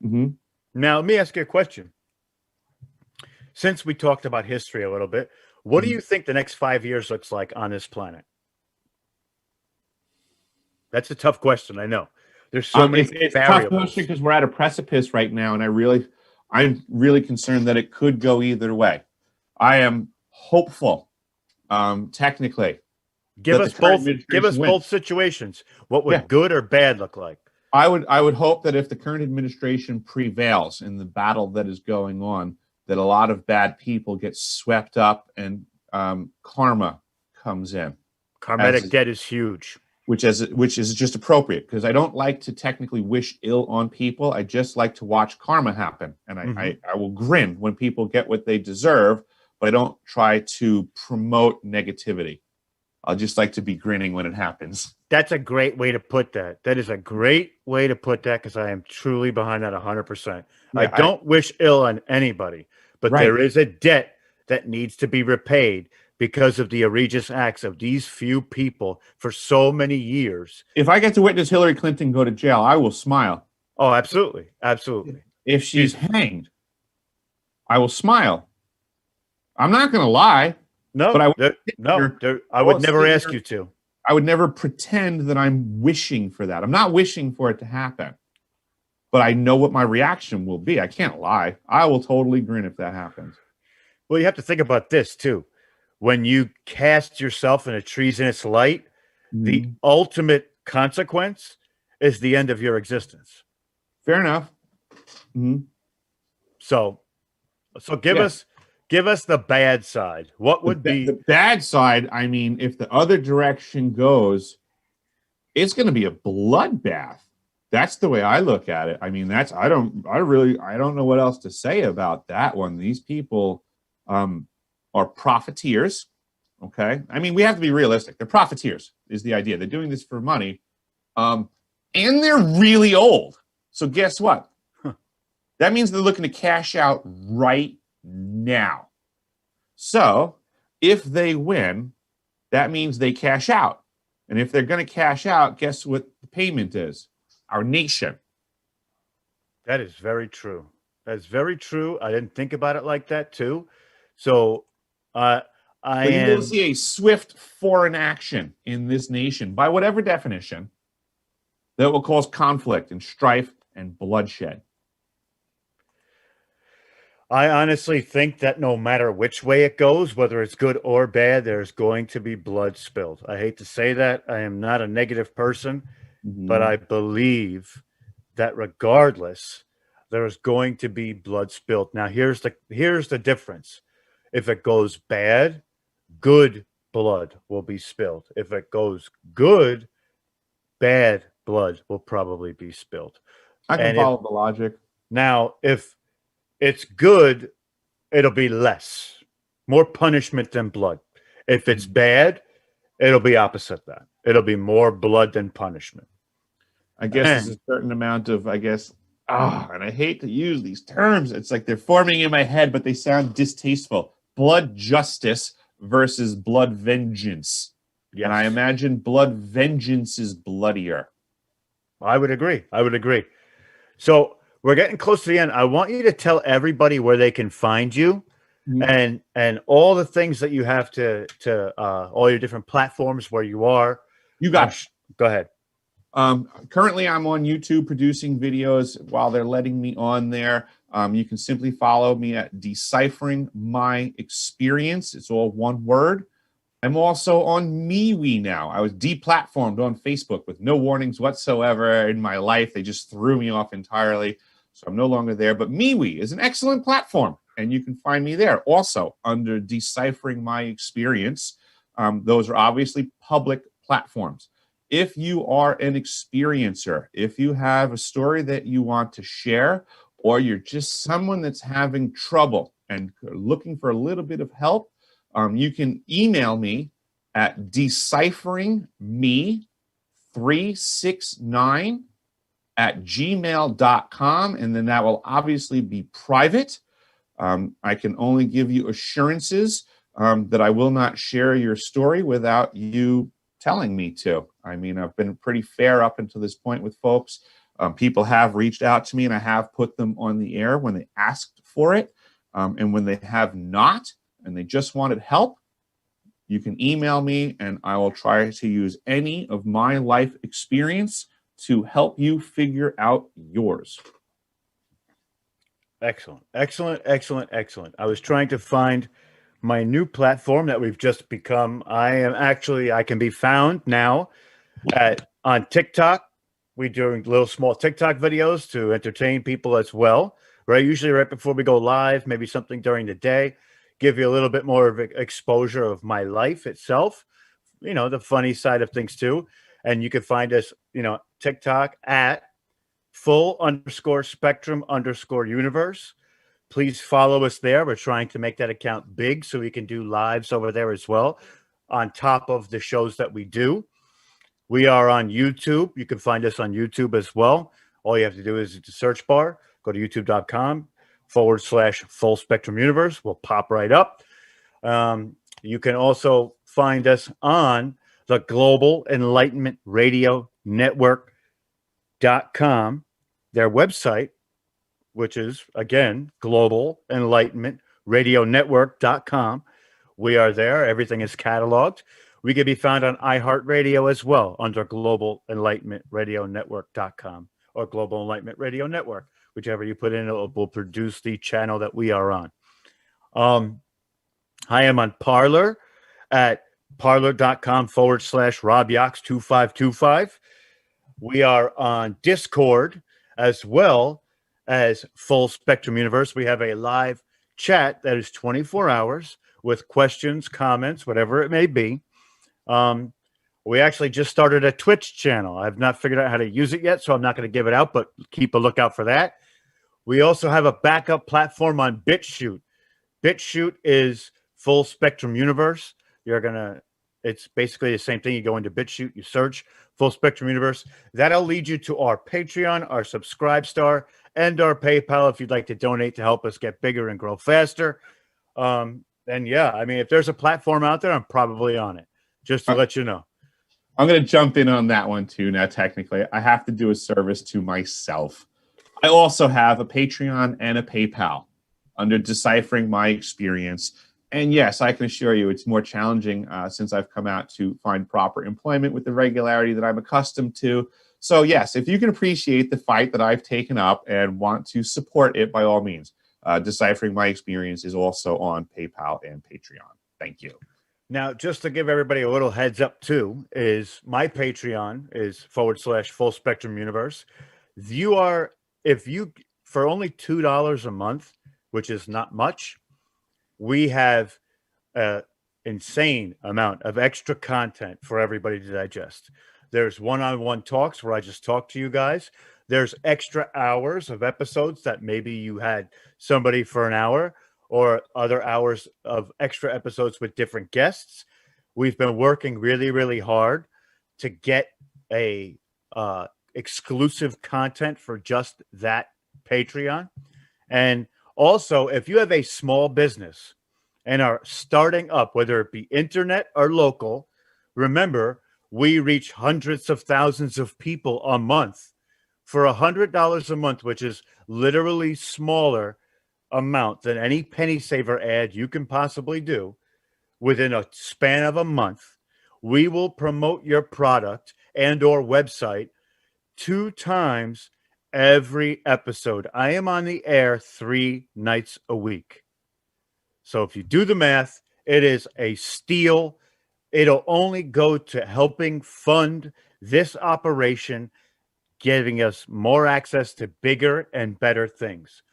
Mhm. Now, let me ask you a question. Since we talked about history a little bit, what do Mhm. you think the next 5 years looks like on this planet? That's a tough question. I know. There's so many It's a tough question variables. because we're at a precipice right now, and I'm really concerned that it could go either way. I am hopeful, technically, that the current Give us administration both wins. situations. What Yeah, would good or bad look like? I would hope that if the current administration prevails in the battle that is going on, that a lot of bad people get swept up and karma comes in Karmic as debt is huge. which is just appropriate, because I don't like to technically wish ill on people. I just like to watch karma happen, and I, Hmm. I I will grin when people get what they deserve, but I don't try to promote negativity. I'll just like to be grinning when it happens. That's a great way to put that. That is a great way to put that because I am truly behind that 100%. I Yeah, I don't wish ill on anybody, but right. there is a debt that needs to be repaid because of the egregious acts of these few people for so many years. If I get to witness Hillary Clinton go to jail, I will smile. Oh, absolutely. Absolutely. If she's She's hanged, I will smile. I'm not going to lie, but no, no, I I would won't never sit ask here. you to. I would never pretend that I'm wishing for that. I'm not wishing for it to happen, but I know what my reaction will be. I can't lie. I will totally grin if that happens. Well, you have to think about this too. When you cast yourself in a treasonous light, the Mhm. ultimate consequence is the end of your existence. Fair enough. Mhm. So, so Yeah. give us the bad side. What would The be bad side, I mean, if the other direction goes, it's going to be a bloodbath. That's the way I look at it. I mean, I don't know what else to say about that one. These people are profiteers. Okay. I mean, we have to be realistic. They're profiteers is the idea. They're doing this for money. And they're really old. So guess what? That means they're looking to cash out right now. So if they win, that means they cash out. And if they're going to cash out, guess what the payment is? Our nation. That is very true. That's very true. I didn't think about it like that too. So So you will see a swift foreign action in this nation, by whatever definition, that will cause conflict and strife and bloodshed. I honestly think that no matter which way it goes, whether it's good or bad, there's going to be blood spilled. I hate to say that. I am not a negative person, but I believe that regardless, there's going to be blood spilled. Now, here's the difference. If it goes bad, good blood will be spilled. If it goes good, bad blood will probably be spilled. I can follow the logic. Now, if it's good, it'll be less, more punishment than blood. If it's bad, it'll be opposite that. It'll be more blood than punishment. I guess there's a certain amount of, and I hate to use these terms. It's like they're forming in my head, but they sound distasteful. Blood justice versus blood vengeance. Yes. And I imagine blood vengeance is bloodier. I would agree. So we're getting close to the end. I want you to tell everybody where they can find you and all the things that you have to all your different platforms where you are. You got it. Go ahead. Currently, I'm on YouTube producing videos while they're letting me on there. You can simply follow me at Deciphering My Experience. It's all one word. I'm also on MeWe now. I was deplatformed on Facebook with no warnings whatsoever in my life. They just threw me off entirely. So I'm no longer there. But MeWe is an excellent platform, and you can find me there also under Deciphering My Experience. Those are obviously public platforms. If you are an experiencer, if you have a story that you want to share, or you're just someone that's having trouble and looking for a little bit of help, you can email me at decipheringme369@gmail.com, and then that will obviously be private. I can only give you assurances that I will not share your story without you telling me to. I mean, I've been pretty fair up until this point with folks. People have reached out to me, and I have put them on the air when they asked for it. And when they have not, and they just wanted help, you can email me, and I will try to use any of my life experience to help you figure out yours. Excellent. I was trying to find my new platform that we've just become. I can be found now on TikTok. We're doing little small TikTok videos to entertain people as well, right? Usually right before we go live, maybe something during the day, give you a little bit more of exposure of my life itself, the funny side of things too. And you can find us, TikTok at @full_spectrum_universe. Please follow us there. We're trying to make that account big so we can do lives over there as well, on top of the shows that we do. We are on YouTube. You can find us on YouTube as well. All you have to do is the search bar, go to youtube.com/Full Spectrum Universe. We'll pop right up. You can also find us on the Global Enlightenment Radio Network.com, their website, which is, again, Global Enlightenment Radio Network.com. We are there. Everything is cataloged. We can be found on iHeartRadio as well under Global Enlightenment Radio Network.com or Global Enlightenment Radio Network. Whichever you put in, it will produce the channel that we are on. I am on Parler at parler.com/RobYox2525. We are on Discord as well as Full Spectrum Universe. We have a live chat that is 24 hours with questions, comments, whatever it may be. We actually just started a Twitch channel. I've not figured out how to use it yet, so I'm not going to give it out, but keep a lookout for that. We also have a backup platform on BitChute. BitChute is Full Spectrum Universe. It's basically the same thing. You go into BitChute, you search Full Spectrum Universe. That'll lead you to our Patreon, our Subscribe Star, and our PayPal if you'd like to donate to help us get bigger and grow faster. And yeah, I mean, if there's a platform out there, I'm probably on it, just to let you know. I'm going to jump in on that one too. Now, technically, I have to do a service to myself. I also have a Patreon and a PayPal under Deciphering My Experience. And yes, I can assure you it's more challenging since I've come out to find proper employment with the regularity that I'm accustomed to. So yes, if you can appreciate the fight that I've taken up and want to support it, by all means, Deciphering My Experience is also on PayPal and Patreon. Thank you. Now, just to give everybody a little heads up too, is my Patreon is / Full Spectrum Universe. If you, for only $2 a month, which is not much, we have an insane amount of extra content for everybody to digest. There's one-on-one talks where I just talk to you guys. There's extra hours of episodes that maybe you had somebody for an hour, or other hours of extra episodes with different guests. We've been working really, really hard to get a exclusive content for just that Patreon. And also, if you have a small business and are starting up, whether it be internet or local, remember, we reach hundreds of thousands of people a month. For $100 a month, which is literally smaller amount than any penny saver ad you can possibly do, within a span of a month, we will promote your product and or website 2 times every episode. I am on the air 3 nights a week. So if you do the math, it is a steal. It'll only go to helping fund this operation, giving us more access to bigger and better things.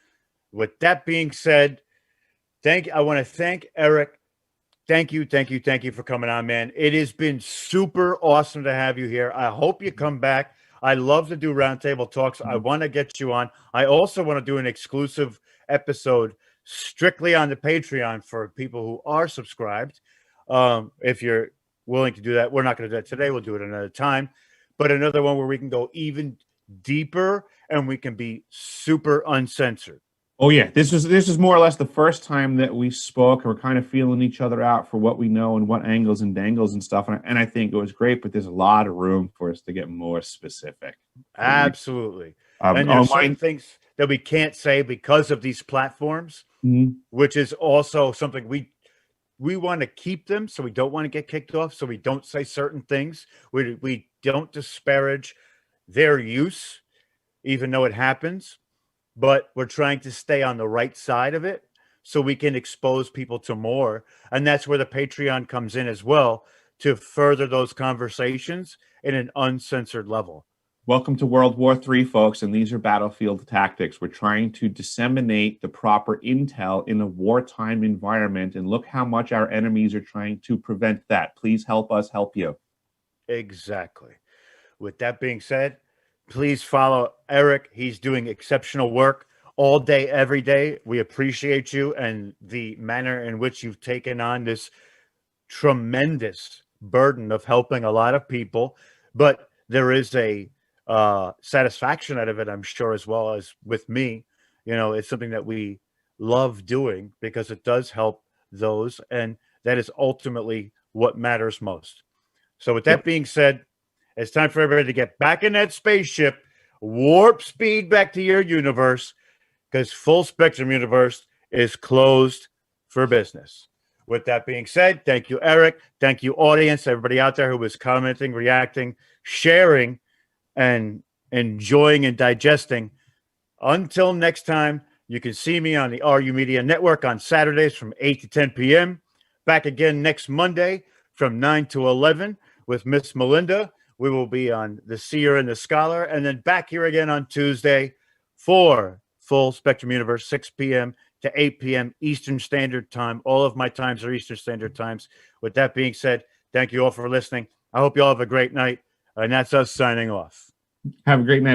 With that being said, I want to thank Eric. Thank you for coming on, man. It has been super awesome to have you here. I hope you come back. I love to do roundtable talks. I want to get you on. I also want to do an exclusive episode strictly on the Patreon for people who are subscribed. If you're willing to do that, we're not going to do that today. We'll do it another time. But another one where we can go even deeper and we can be super uncensored. Oh yeah, this is more or less the first time that we spoke, and we're kind of feeling each other out for what we know and what angles and dangles and stuff. And I think it was great, but there's a lot of room for us to get more specific. Absolutely. And there's certain things that we can't say because of these platforms, which is also something we want to keep them, so we don't want to get kicked off, so we don't say certain things. We don't disparage their use, even though it happens. But we're trying to stay on the right side of it so we can expose people to more. And that's where the Patreon comes in as well, to further those conversations in an uncensored level. Welcome to World War III, folks, and these are battlefield tactics. We're trying to disseminate the proper intel in a wartime environment, and look how much our enemies are trying to prevent that. Please help us help you. Exactly. With that being said, please follow Eric. He's doing exceptional work all day, every day. We appreciate you and the manner in which you've taken on this tremendous burden of helping a lot of people. But there is a satisfaction out of it, I'm sure, as well as with me. You know, it's something that we love doing because it does help those. And that is ultimately what matters most. So with that being said, it's time for everybody to get back in that spaceship, warp speed back to your universe, because Full Spectrum Universe is closed for business. With that being said, thank you, Eric. Thank you, audience, everybody out there who was commenting, reacting, sharing, and enjoying and digesting. Until next time, you can see me on the RU Media Network on Saturdays from 8 to 10 p.m. Back again next Monday from 9 to 11 with Miss Melinda. We will be on The Seer and the Scholar, and then back here again on Tuesday for Full Spectrum Universe, 6 p.m. to 8 p.m. Eastern Standard Time. All of my times are Eastern Standard Times. With that being said, thank you all for listening. I hope you all have a great night. And that's us signing off. Have a great night.